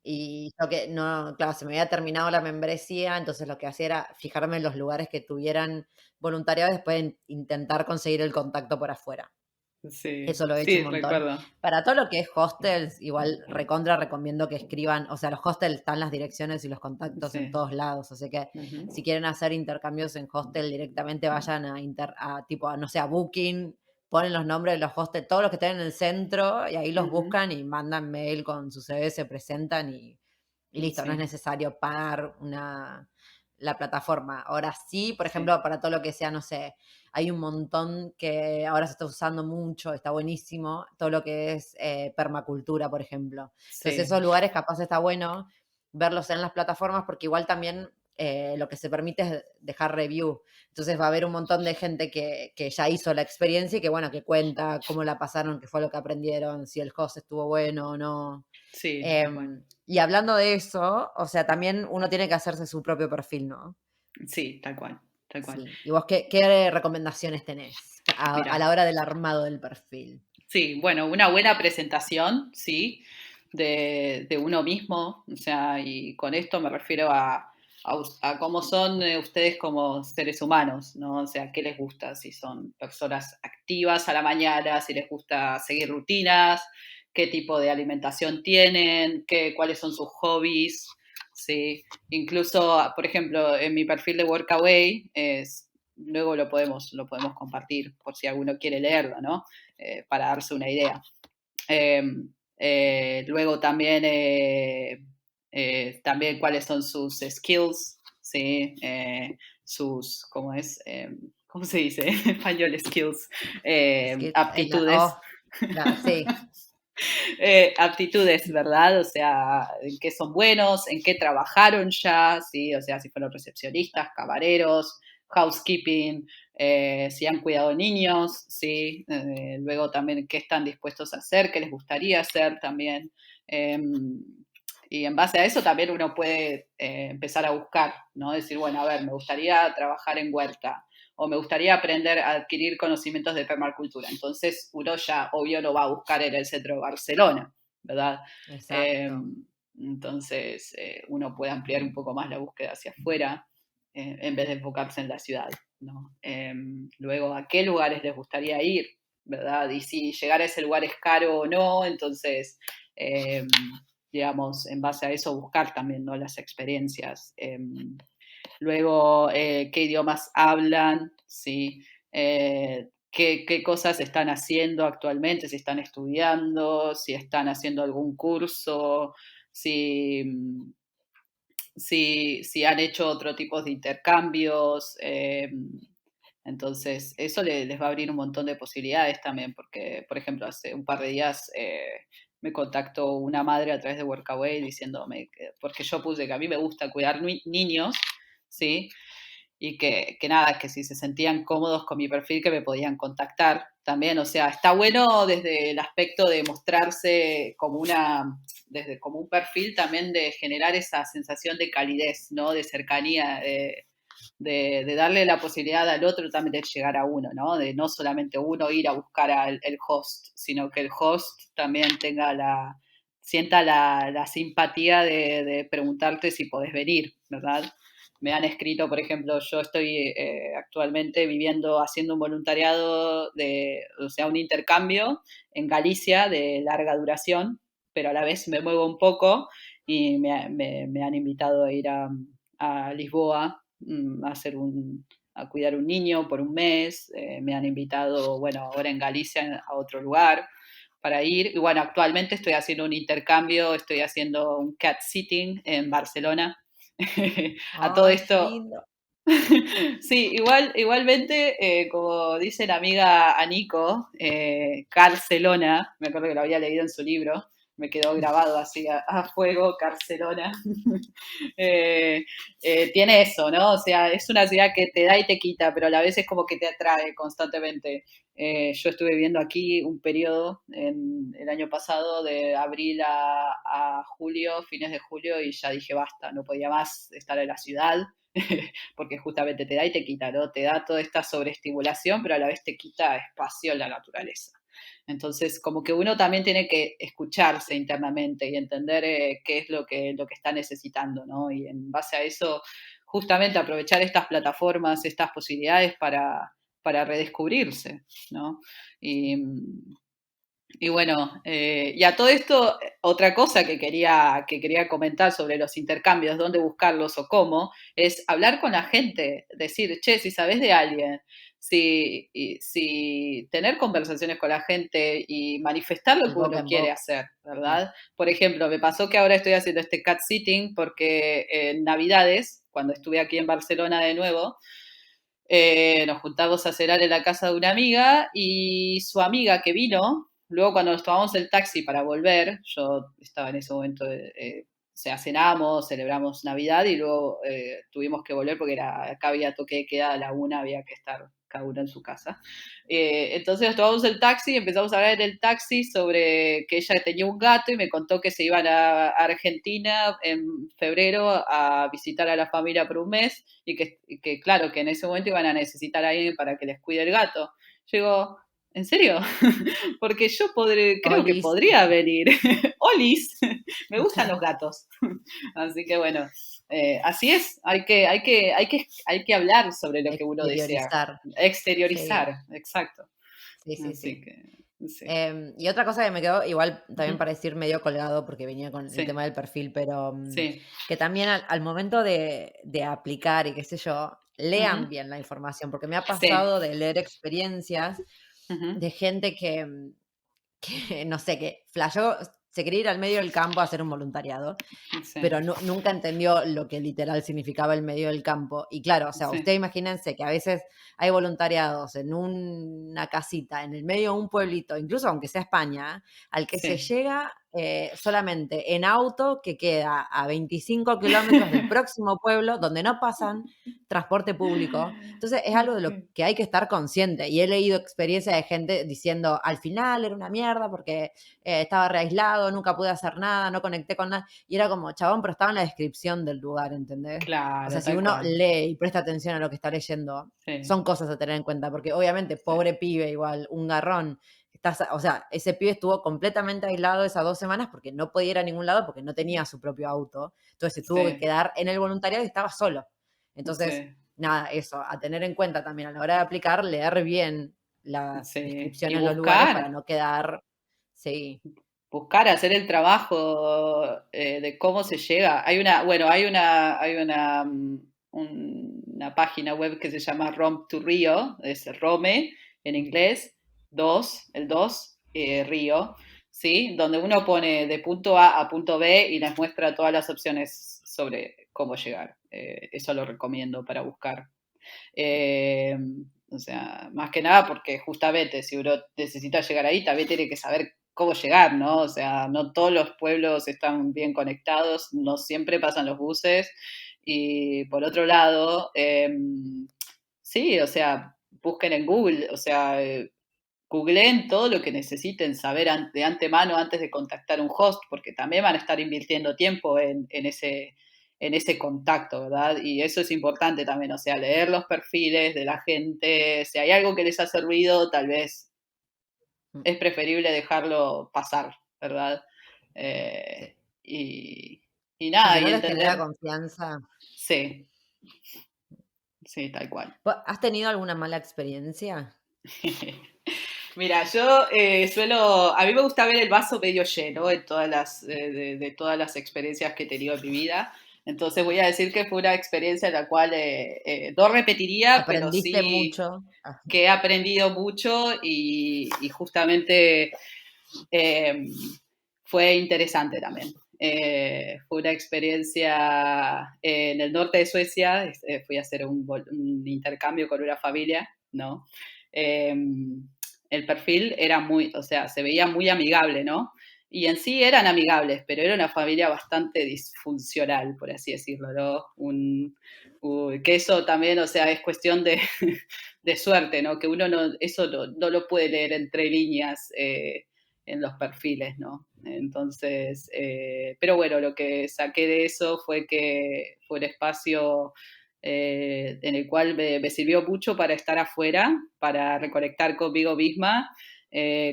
Y yo que no, claro, se me había terminado la membresía, entonces lo que hacía era fijarme en los lugares que tuvieran voluntariado y después intentar conseguir el contacto por afuera. sí, Eso lo he hecho sí, un montón. recuerdo. Para todo lo que es hostels, igual recontra recomiendo que escriban, o sea, los hostels están las direcciones y los contactos en Sí. todos lados, así que Ujú. si quieren hacer intercambios en hostel directamente vayan tipo, no sé, a Booking, ponen los nombres de los hostels, todos los que estén en el centro y ahí los Ujú. buscan y mandan mail con su CV, se presentan y listo, no es Sí, necesario pagar la plataforma. Ahora sí, por sí, ejemplo, para todo lo que sea, no sé, hay un montón que ahora se está usando mucho, está buenísimo, todo lo que es permacultura, por ejemplo. Entonces sí, esos lugares capaz está bueno verlos en las plataformas porque igual también lo que se permite es dejar review. Entonces va a haber un montón de gente que ya hizo la experiencia y que bueno, que cuenta cómo la pasaron, qué fue lo que aprendieron, si el host estuvo bueno o no. sí, tal cual. Y hablando de eso, o sea, también uno tiene que hacerse su propio perfil, ¿no? Sí, tal cual, tal cual. Sí. ¿Y vos qué recomendaciones tenés a Mira, la hora del armado del perfil? Sí, bueno, una buena presentación, sí, de uno mismo, o sea, y con esto me refiero a cómo son ustedes como seres humanos, ¿no? O sea, qué les gusta, si son personas activas a la mañana, si les gusta seguir rutinas, qué tipo de alimentación tienen, cuáles son sus hobbies, sí. Incluso, por ejemplo, en mi perfil de Workaway, luego lo podemos compartir por si alguno quiere leerlo, ¿no? Para darse una idea. Eh, Luego también cuáles son sus skills, ¿sí? ¿Cómo es? ¿Cómo se dice en español skills? Es que, Aptitudes. oh, sí, Aptitudes, ¿verdad? O sea, en qué son buenos, en qué trabajaron ya, ¿sí? O sea, si fueron recepcionistas, camareros, housekeeping, si han cuidado niños, ¿sí? Luego también qué están dispuestos a hacer, qué les gustaría hacer también. Eh, y en base a eso también uno puede empezar a buscar, ¿no? Decir, bueno, a ver, me gustaría trabajar en huerta o me gustaría aprender a adquirir conocimientos de permacultura. Entonces uno ya, obvio, lo va a buscar en el centro de Barcelona, ¿verdad? Eh, exacto. entonces uno puede ampliar un poco más la búsqueda hacia afuera en vez de enfocarse en la ciudad, ¿no? Luego, ¿a qué lugares les gustaría ir? ¿Verdad? Y si llegar a ese lugar es caro o no, entonces, eh, digamos, en base a eso buscar también, ¿no? Las experiencias. Luego, qué idiomas hablan, ¿sí? Qué cosas están haciendo actualmente, si están estudiando, si están haciendo algún curso, si, si han hecho otro tipo de intercambios. Entonces, eso les va a abrir un montón de posibilidades también, porque, por ejemplo, hace un par de días me contactó una madre a través de Workaway diciéndome, porque yo puse que a mí me gusta cuidar niños, ¿sí? Y que nada, que si se sentían cómodos con mi perfil, que me podían contactar también. O sea, está bueno desde el aspecto de mostrarse desde como un perfil también de generar esa sensación de calidez, ¿no? De cercanía, de darle la posibilidad al otro también de llegar a uno, ¿no? De no solamente uno ir a buscar al el host, sino que el host también sienta la simpatía de preguntarte si podés venir, ¿verdad? Me han escrito, por ejemplo, yo estoy actualmente haciendo un voluntariado o sea, un intercambio en Galicia de larga duración, pero a la vez me muevo un poco y me han invitado a ir a Lisboa a cuidar un niño por un mes. Me han invitado, bueno, ahora en Galicia a otro lugar para ir. Y bueno, actualmente estoy haciendo un intercambio, estoy haciendo un cat sitting en Barcelona. A todo Ay, qué esto, lindo. sí, igualmente, como dice la amiga Anico, Carcelona, me acuerdo que lo había leído en su libro, me quedó grabado así a fuego, Carcelona. eh, Tiene eso, ¿no? O sea, es una ciudad que te da y te quita, pero a la vez es como que te atrae constantemente. Yo estuve viviendo aquí un periodo en el año pasado, de abril a julio, fines de julio, y ya dije basta, no podía más estar en la ciudad, porque justamente te da y te quita, ¿no? Te da toda esta sobreestimulación, pero a la vez te quita espacio en la naturaleza. Entonces, como que uno también tiene que escucharse internamente y entender qué es lo que está necesitando, ¿no? Y en base a eso, justamente aprovechar estas plataformas, estas posibilidades para redescubrirse, ¿no? Y, y bueno, y a todo esto, otra cosa que quería comentar sobre los intercambios, dónde buscarlos o cómo, es hablar con la gente, decir, che, si sabes de alguien, si tener conversaciones con la gente y manifestar lo El que boca uno en quiere boca. hacer, Mm. ¿verdad? Por ejemplo, me pasó que ahora estoy haciendo este cat sitting porque en Navidades, cuando estuve aquí en Barcelona de nuevo, nos juntamos a cenar en la casa de una amiga y su amiga que vino, luego cuando nos tomamos el taxi para volver, yo estaba en ese momento, o sea, cenamos, celebramos Navidad y luego tuvimos que volver porque acá había toque de queda a la una, había que estar cada uno en su casa. Entonces nos tomamos el taxi y empezamos a hablar en el taxi sobre que ella tenía un gato y me contó que se iban a Argentina en febrero a visitar a la familia por un mes y que claro, que en ese momento iban a necesitar a alguien para que les cuide el gato. Yo digo, ¿en serio? Porque yo creo que Olis. podría venir. Olis, me gustan los gatos. Así que bueno, así es, hay que hablar sobre lo que uno desea, Exteriorizar. Sí, exteriorizar, exacto. sí, sí, Así sí. que, sí, Y otra cosa que me quedó, igual también ujú, para decir medio colgado, porque venía con el tema sí, del perfil, pero sí, que también al momento de aplicar y qué sé yo, lean ujú, bien la información, porque me ha sí, pasado de leer experiencias ujú, de gente que no sé, que flasheó, se quería ir al medio del campo a hacer un voluntariado, sí, pero nunca entendió lo que literal significaba el medio del campo. Y claro, o sea, sí, ustedes imagínense que a veces hay voluntariados en una casita, en el medio de un pueblito, incluso aunque sea España, al que se sí. llega solamente en auto, que queda a 25 kilómetros del próximo pueblo, donde no pasan transporte público. Entonces es algo de lo Sí, que hay que estar consciente. Y he leído experiencias de gente diciendo, al final era una mierda porque estaba re aislado, nunca pude hacer nada, no conecté con nada. Y era como, chabón, pero estaba en la descripción del lugar, ¿entendés? O sea, claro, si tal uno cual. lee y presta atención a lo que está leyendo, Sí, son cosas a tener en cuenta, porque obviamente, sí, pobre pibe, igual, un garrón, o sea, ese pibe estuvo completamente aislado esas 2 semanas porque no podía ir a ningún lado porque no tenía su propio auto. Entonces se tuvo que sí, quedar en el voluntariado y estaba solo. Entonces, sí, nada, eso, a tener en cuenta también a la hora de aplicar, leer bien las sí. Y descripciones de los lugares para buscar. no quedar, sí, Buscar, hacer el trabajo de cómo se llega. Hay una página web que se llama Rome to Rio, es Rome en inglés, el 2 Río, ¿sí? Donde uno pone de punto A punto B y les muestra todas las opciones sobre cómo llegar. Eso lo recomiendo para buscar. Eh, o sea, más que nada porque justamente si uno necesita llegar ahí, también tiene que saber cómo llegar, ¿no? O sea, no todos los pueblos están bien conectados, no siempre pasan los buses. Y por otro lado, sí, o sea, busquen en Google, o sea, googleen todo lo que necesiten saber de antemano antes de contactar un host, porque también van a estar invirtiendo tiempo en ese contacto, ¿verdad? Y eso es importante también, o sea, leer los perfiles de la gente, si hay algo que les hace ruido, tal vez mm, es preferible dejarlo pasar, ¿verdad? sí. Eh, y, y Sí, nada, si y no les genera entender, confianza. sí, sí, tal cual. ¿Has tenido alguna mala experiencia? Mira, yo a mí me gusta ver el vaso medio lleno en de todas las experiencias que he tenido en mi vida. Entonces voy a decir que fue una experiencia en la cual no repetiría, pero ¿Aprendiste sí mucho? Ah, que he aprendido mucho y justamente eh, fue interesante también. Fue una experiencia en el norte de Suecia, fui a hacer un intercambio con una familia, ¿no? Eh, el perfil era muy, o sea, se veía muy amigable, ¿no? Y en sí eran amigables, pero era una familia bastante disfuncional, por así decirlo, ¿no? Que eso también, o sea, es cuestión de suerte, ¿no? Que uno eso no lo puede leer entre líneas en los perfiles, ¿no? Entonces, pero bueno, lo que saqué de eso fue que fue un espacio en el cual me sirvió mucho para estar afuera, para reconectar conmigo misma,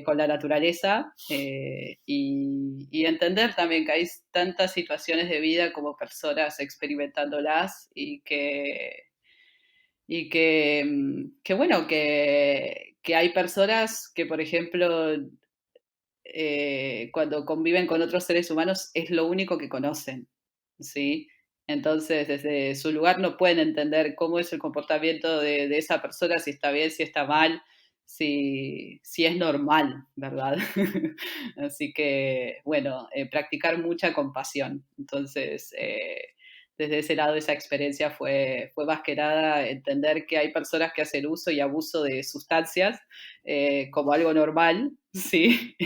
con la naturaleza y entender también que hay tantas situaciones de vida como personas experimentándolas que bueno, que hay personas que, por ejemplo, cuando conviven con otros seres humanos es lo único que conocen, ¿sí? Entonces, desde su lugar no pueden entender cómo es el comportamiento de esa persona, si está bien, si está mal, si es normal, ¿verdad? Así que, bueno, practicar mucha compasión. Entonces, desde ese lado, esa experiencia fue más que nada entender que hay personas que hacen uso y abuso de sustancias como algo normal, ¿sí?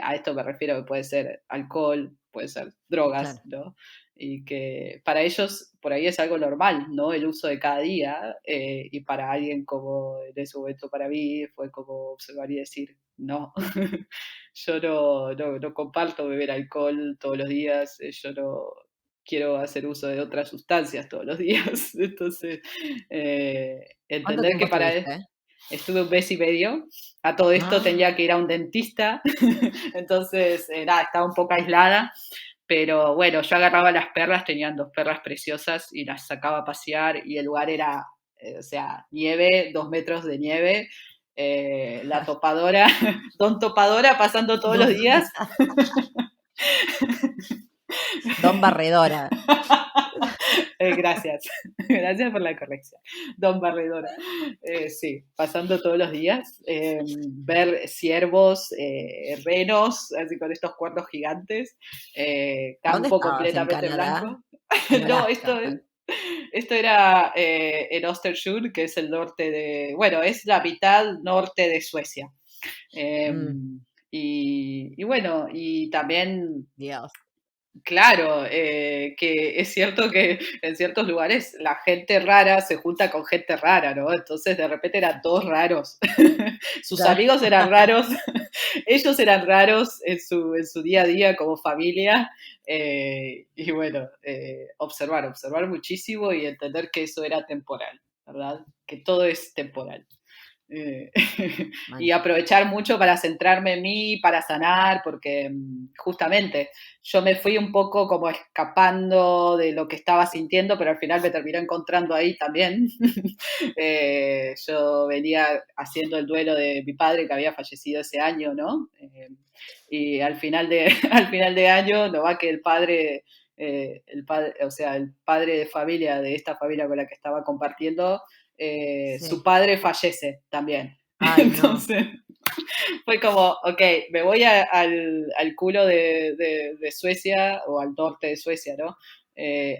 A esto me refiero que puede ser alcohol, puede ser drogas, claro, ¿no? Y que para ellos por ahí es algo normal, ¿no? El uso de cada día, y para alguien como en ese momento para mí fue como observar y decir, no, yo no comparto beber alcohol todos los días, yo no quiero hacer uso de otras sustancias todos los días. Entonces, ¿cuánto entender tiempo que para estuviste? estuve un mes y medio. A todo esto Ah, tenía que ir a un dentista, entonces nada, estaba un poco aislada, pero bueno, yo agarraba las perras, tenían 2 perras preciosas y las sacaba a pasear y el lugar era, o sea, nieve, 2 metros de nieve, la topadora, don topadora pasando todos los don, días. don Barredora. Gracias, gracias por la corrección. Don Barredora. Sí, pasando todos los días, ver ciervos, renos, así con estos cuernos gigantes, ¿Dónde campo estabas? ¿En completamente Canadá? blanco. En No, Alaska. esto era en Östersund, que es el norte de, bueno, es la mitad norte de Suecia. Eh, Mm, y bueno, y también Dios. claro, que es cierto que en ciertos lugares la gente rara se junta con gente rara, ¿no? Entonces de repente eran todos raros. Sus Claro. amigos eran raros, ellos eran raros en su día a día como familia. Y bueno, observar muchísimo y entender que eso era temporal, ¿verdad? Que todo es temporal. Eh, y Mal. aprovechar mucho para centrarme en mí, para sanar, porque justamente yo me fui un poco como escapando de lo que estaba sintiendo, pero al final me terminó encontrando ahí también. Yo venía haciendo el duelo de mi padre que había fallecido ese año, ¿no? Y al final de, al final de año, no va que el padre, o sea, el padre de familia de esta familia con la que estaba compartiendo, su Sí. padre fallece también. Ay, no. Entonces fue como, ok, me voy al culo de Suecia o al norte de Suecia, ¿no?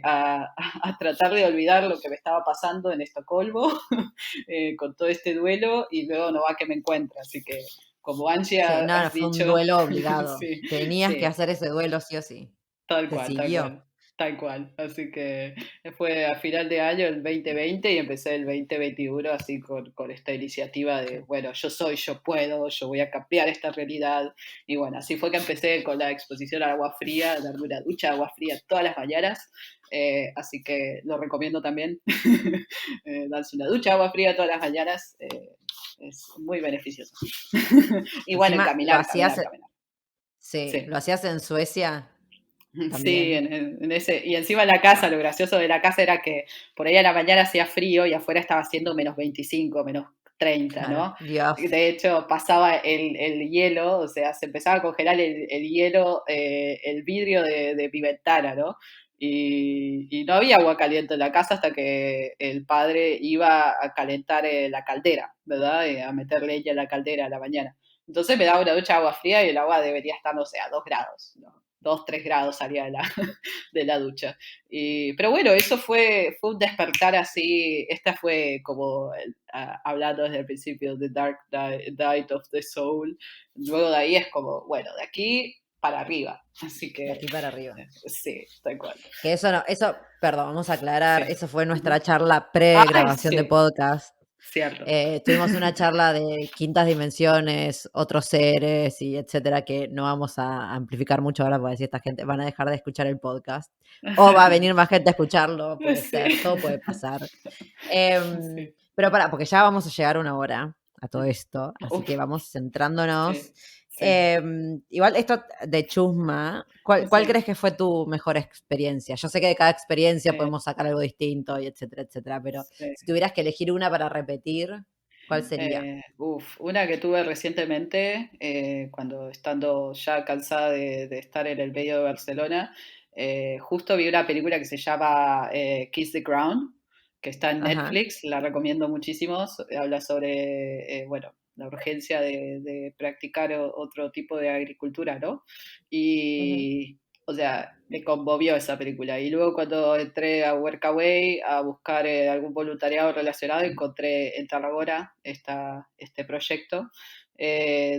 A tratar de olvidar lo que me estaba pasando en Estocolmo con todo este duelo y luego no va que me encuentra. Así que, como Angie Sí, no, no, has fue un dicho, duelo obligado. sí, Tenías que sí, hacer ese duelo sí o sí. tal Te cual, tal siguió. cual, tal cual. Así que fue a final de año el 2020 y empecé el 2021 así con esta iniciativa de, Sí. bueno, yo soy, yo puedo, yo voy a cambiar esta realidad. Y bueno, así fue que empecé con la exposición al agua fría, darme una ducha de agua fría todas las mañanas. Así que lo recomiendo también. Darse una ducha de agua fría todas las mañanas. Es muy beneficioso. Y bueno, y Encima lo caminar, hacías, caminar, caminar. sí, Sí. lo hacías en Suecia Sí, también. en ese, y encima en la casa, lo gracioso de la casa era que por ahí a la mañana hacía frío y afuera estaba haciendo -25, -30, Claro, ¿no? Dios. De hecho, pasaba el hielo, o sea, se empezaba a congelar el hielo, el vidrio de mi ventana, ¿no? Y no había agua caliente en la casa hasta que el padre iba a calentar la caldera, ¿verdad? A meter leña en la caldera a la mañana. Entonces me daba una ducha de agua fría y el agua debería estar, no sé, a 2 grados, ¿no? 2, 3 grados salía de la ducha. Pero bueno, eso fue un despertar así, esta fue como, hablando desde el principio, The Dark Night of the Soul, luego de ahí es como, bueno, de aquí para arriba, así De que aquí para arriba. sí, tal cual. Que eso no, eso, perdón, vamos a aclarar, Sí. eso fue Ujú. nuestra charla Ay, pre-grabación de sí, podcast. cierto. Tuvimos una charla de quintas dimensiones, otros seres y etcétera, que no vamos a amplificar mucho ahora porque si esta gente van a dejar de escuchar el podcast. O va a venir más gente a escucharlo, puede ser, Sí. todo puede pasar. Sí. Pero para, porque ya vamos a llegar a una hora a todo esto, así que Uf, vamos centrándonos. sí, sí, Igual esto de Chusma, ¿cuál sí, crees que fue tu mejor experiencia? Yo sé que de cada experiencia sí, podemos sacar algo distinto y etcétera, etcétera, pero sí. si tuvieras que elegir una para repetir, ¿cuál sería? Una que tuve recientemente, cuando estando ya cansada de estar en el medio de Barcelona, justo vi una película que se llama Kiss the Ground, que está en Ajá. Netflix, la recomiendo muchísimo, habla sobre, bueno, la urgencia de practicar otro tipo de agricultura, ¿no? Ujú. Y, o sea, me conmovió esa película. Y luego cuando entré a Workaway a buscar algún voluntariado relacionado, encontré en Tarragona este proyecto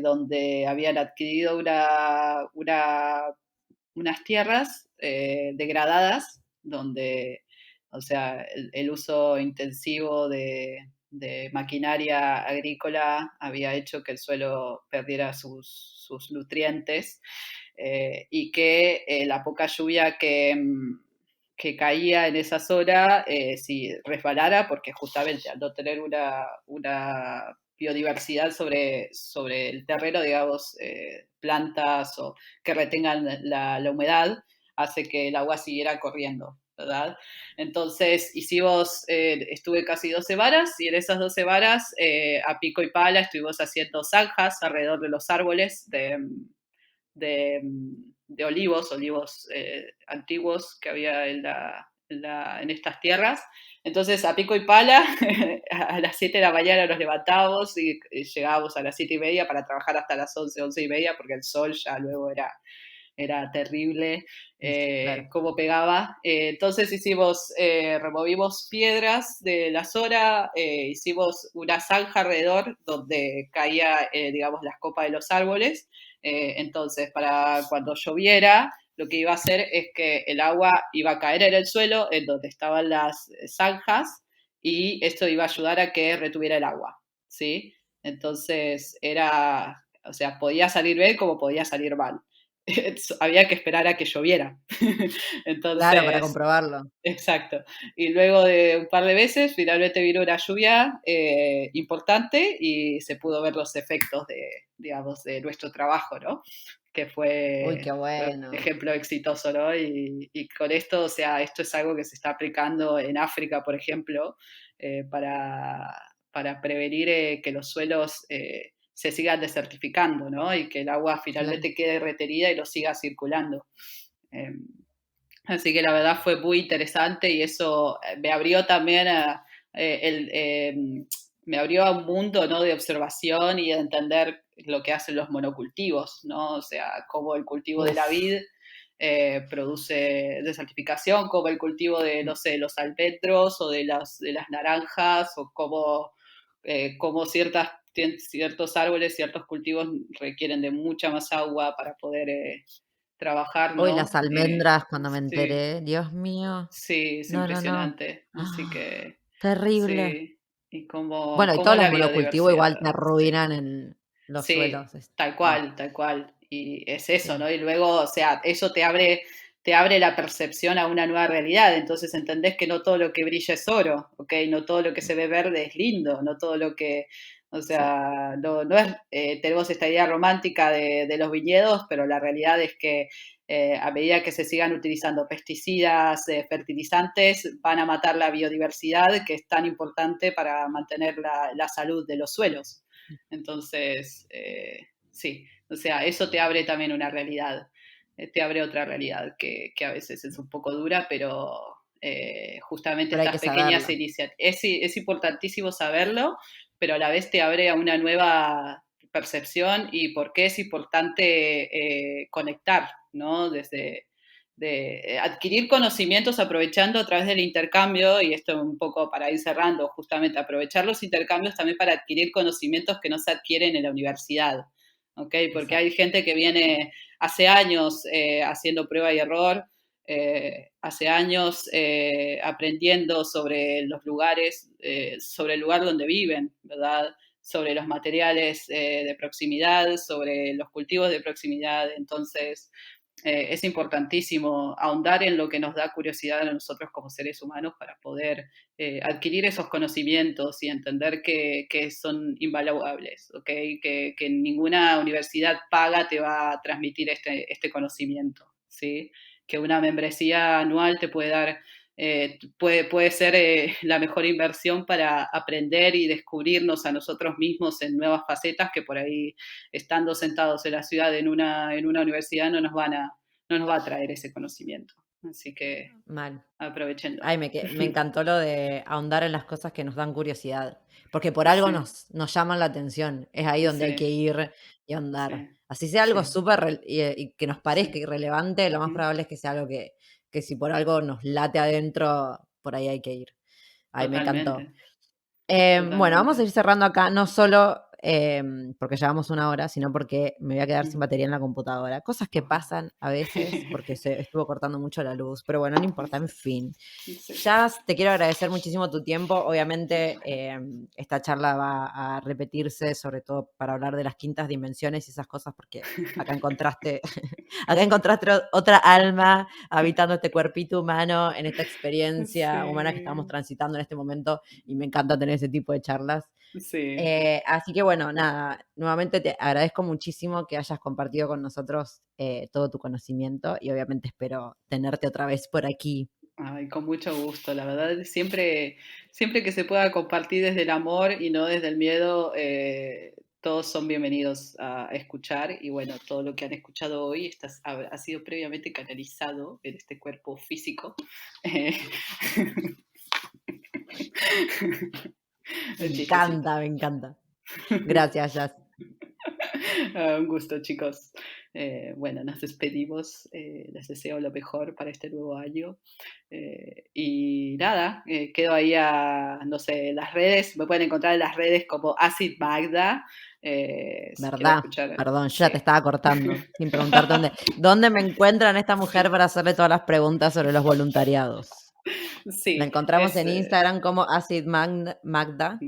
donde habían adquirido unas tierras degradadas, donde, o sea, el uso intensivo de maquinaria agrícola había hecho que el suelo perdiera sus nutrientes y que la poca lluvia que caía en esa zona, si resbalara, porque justamente al no tener una biodiversidad sobre el terreno, digamos, plantas o que retengan la humedad, hace que el agua siguiera corriendo, ¿verdad? Entonces estuve casi 12 varas y en esas 12 varas a pico y pala estuvimos haciendo zanjas alrededor de los árboles de, de olivos antiguos que había en estas tierras. Entonces, a pico y pala, a las 7 de la mañana nos levantábamos y llegábamos a las 7:30 para trabajar hasta las 11:30, porque el sol ya luego era terrible Claro. cómo pegaba. Entonces removimos piedras de la zona, hicimos una zanja alrededor donde caía, digamos, las copas de los árboles. Entonces, para cuando lloviera, lo que iba a hacer es que el agua iba a caer en el suelo, en donde estaban las zanjas, y esto iba a ayudar a que retuviera el agua, ¿sí? Entonces, o sea, podía salir bien como podía salir mal. Había que esperar a que lloviera. Claro, para Entonces, comprobarlo. exacto. Y luego de un par de veces, finalmente vino una lluvia importante y se pudo ver los efectos digamos, de nuestro trabajo, ¿no? Que Uy, fue qué un bueno. ejemplo exitoso, ¿no? Y con esto, o sea, esto es algo que se está aplicando en África, por ejemplo, para prevenir que los suelos se sigan desertificando, ¿no? Y que el agua Claro. finalmente quede retenida y lo siga circulando. Eh, Así que la verdad fue muy interesante y eso me abrió también me abrió a un mundo, ¿no?, de observación y de entender lo que hacen los monocultivos, ¿no? O sea, cómo el cultivo de la Uf. vid produce desertificación, como el cultivo de, no sé, los almendros o de las naranjas, o cómo ciertos árboles, ciertos cultivos requieren de mucha más agua para poder trabajar, Hoy las ¿no? almendras, cuando me Sí, enteré, Dios mío. sí, es No, no, no. impresionante. Así Ah, que terrible. sí, y cómo, Bueno, y cómo todos los la monocultivos igual te biodiversidad, sí. arruinan en los Sí, suelos. tal No, cual, tal cual. Y es eso, sí, ¿no? Y luego, o sea, eso te abre la percepción a una nueva realidad. Entonces entendés que no todo lo que brilla es oro, ¿ok? No todo lo que se ve verde es lindo, no todo lo que, o sí, sea, no es, tenemos esta idea romántica de los viñedos, pero la realidad es que a medida que se sigan utilizando pesticidas, fertilizantes, van a matar la biodiversidad, que es tan importante para mantener la salud de los suelos. Entonces, sí, o sea, eso te abre también una realidad, te abre otra realidad que a veces es un poco dura, pero justamente pero hay estas que pequeñas saberlo. iniciativas, es importantísimo saberlo, pero a la vez te abre a una nueva percepción y por qué es importante conectar, ¿no? Desde de adquirir conocimientos aprovechando a través del intercambio, y esto un poco para ir cerrando, justamente aprovechar los intercambios también para adquirir conocimientos que no se adquieren en la universidad, ¿ok? Porque hay Exacto. gente que viene hace años haciendo prueba y error, hace años aprendiendo sobre los lugares, sobre el lugar donde viven, ¿verdad? Sobre los materiales de proximidad, sobre los cultivos de proximidad. Entonces, es importantísimo ahondar en lo que nos da curiosidad a nosotros como seres humanos para poder adquirir esos conocimientos y entender que son invaluables, ¿okay? Que ninguna universidad paga te va a transmitir este conocimiento, ¿sí? Que una membresía anual te puede dar, puede ser la mejor inversión para aprender y descubrirnos a nosotros mismos en nuevas facetas que por ahí, estando sentados en la ciudad en una universidad, no nos va a traer ese conocimiento. Así que Mal. aprovechenlo. Ay, me encantó lo de ahondar en las cosas que nos dan curiosidad, porque por algo Sí, nos llaman la atención, es ahí donde hay que sí, ir y ahondar. sí, Así sea algo sí, súper y que nos parezca sí. irrelevante, lo más Ujú. probable es que sea algo que si por algo nos late adentro, por ahí hay que ir. Ay, me encantó. Totalmente, Bueno, vamos a totalmente. ir cerrando acá, no solo porque llevamos una hora, sino porque me voy a quedar sin Mm. batería en la computadora. Cosas que pasan a veces porque se estuvo cortando mucho la luz, pero bueno, no importa, en fin. Sí, Jazz, te quiero agradecer muchísimo tu tiempo. Obviamente, sí. esta charla va a repetirse, sobre todo para hablar de las quintas dimensiones y esas cosas, porque acá encontraste, acá encontraste otra alma habitando este cuerpito humano en esta experiencia humana que estamos Sí, transitando en este momento y me encanta tener ese tipo de charlas. Sí. Así que bueno, nada, nuevamente te agradezco muchísimo que hayas compartido con nosotros todo tu conocimiento y obviamente espero tenerte otra vez por aquí. Ay, con mucho gusto, la verdad, siempre que se pueda compartir desde el amor y no desde el miedo, todos son bienvenidos a escuchar y bueno, todo lo que han escuchado hoy ha sido previamente canalizado en este cuerpo físico. Eh, Me Un chistecito. encanta, me encanta. Gracias, Jazz. Un gusto, chicos. Bueno, nos despedimos. Les deseo lo mejor para este nuevo año. Y nada, quedo ahí no sé, en las redes. Me pueden encontrar en las redes como Acid Magda. Si quieren ¿Verdad? escuchar, Perdón, yo ya te sí. estaba cortando sin preguntarte dónde me encuentran esta mujer para hacerle todas las preguntas sobre los voluntariados. La Sí, encontramos en Instagram como Acid Magda.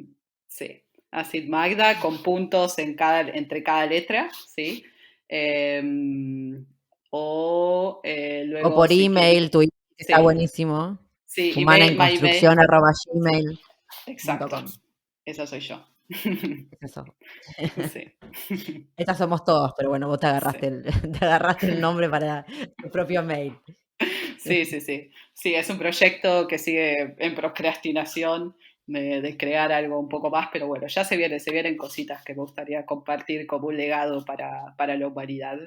sí. Acid Magda con puntos entre cada letra, ¿sí? Em, O luego, por si quieren, email, tu email que está sí, buenísimo. sí, my email, exacto, humanaenconstrucción@gmail.com. esa soy yo. Es eso. Sí, Estas somos todos, pero bueno, vos te sí, agarraste te agarraste el nombre para tu propio mail. sí, sí, sí. Sí, es un proyecto que sigue en procrastinación de crear algo un poco más, pero bueno, ya se vienen cositas que me gustaría compartir como un legado para la humanidad.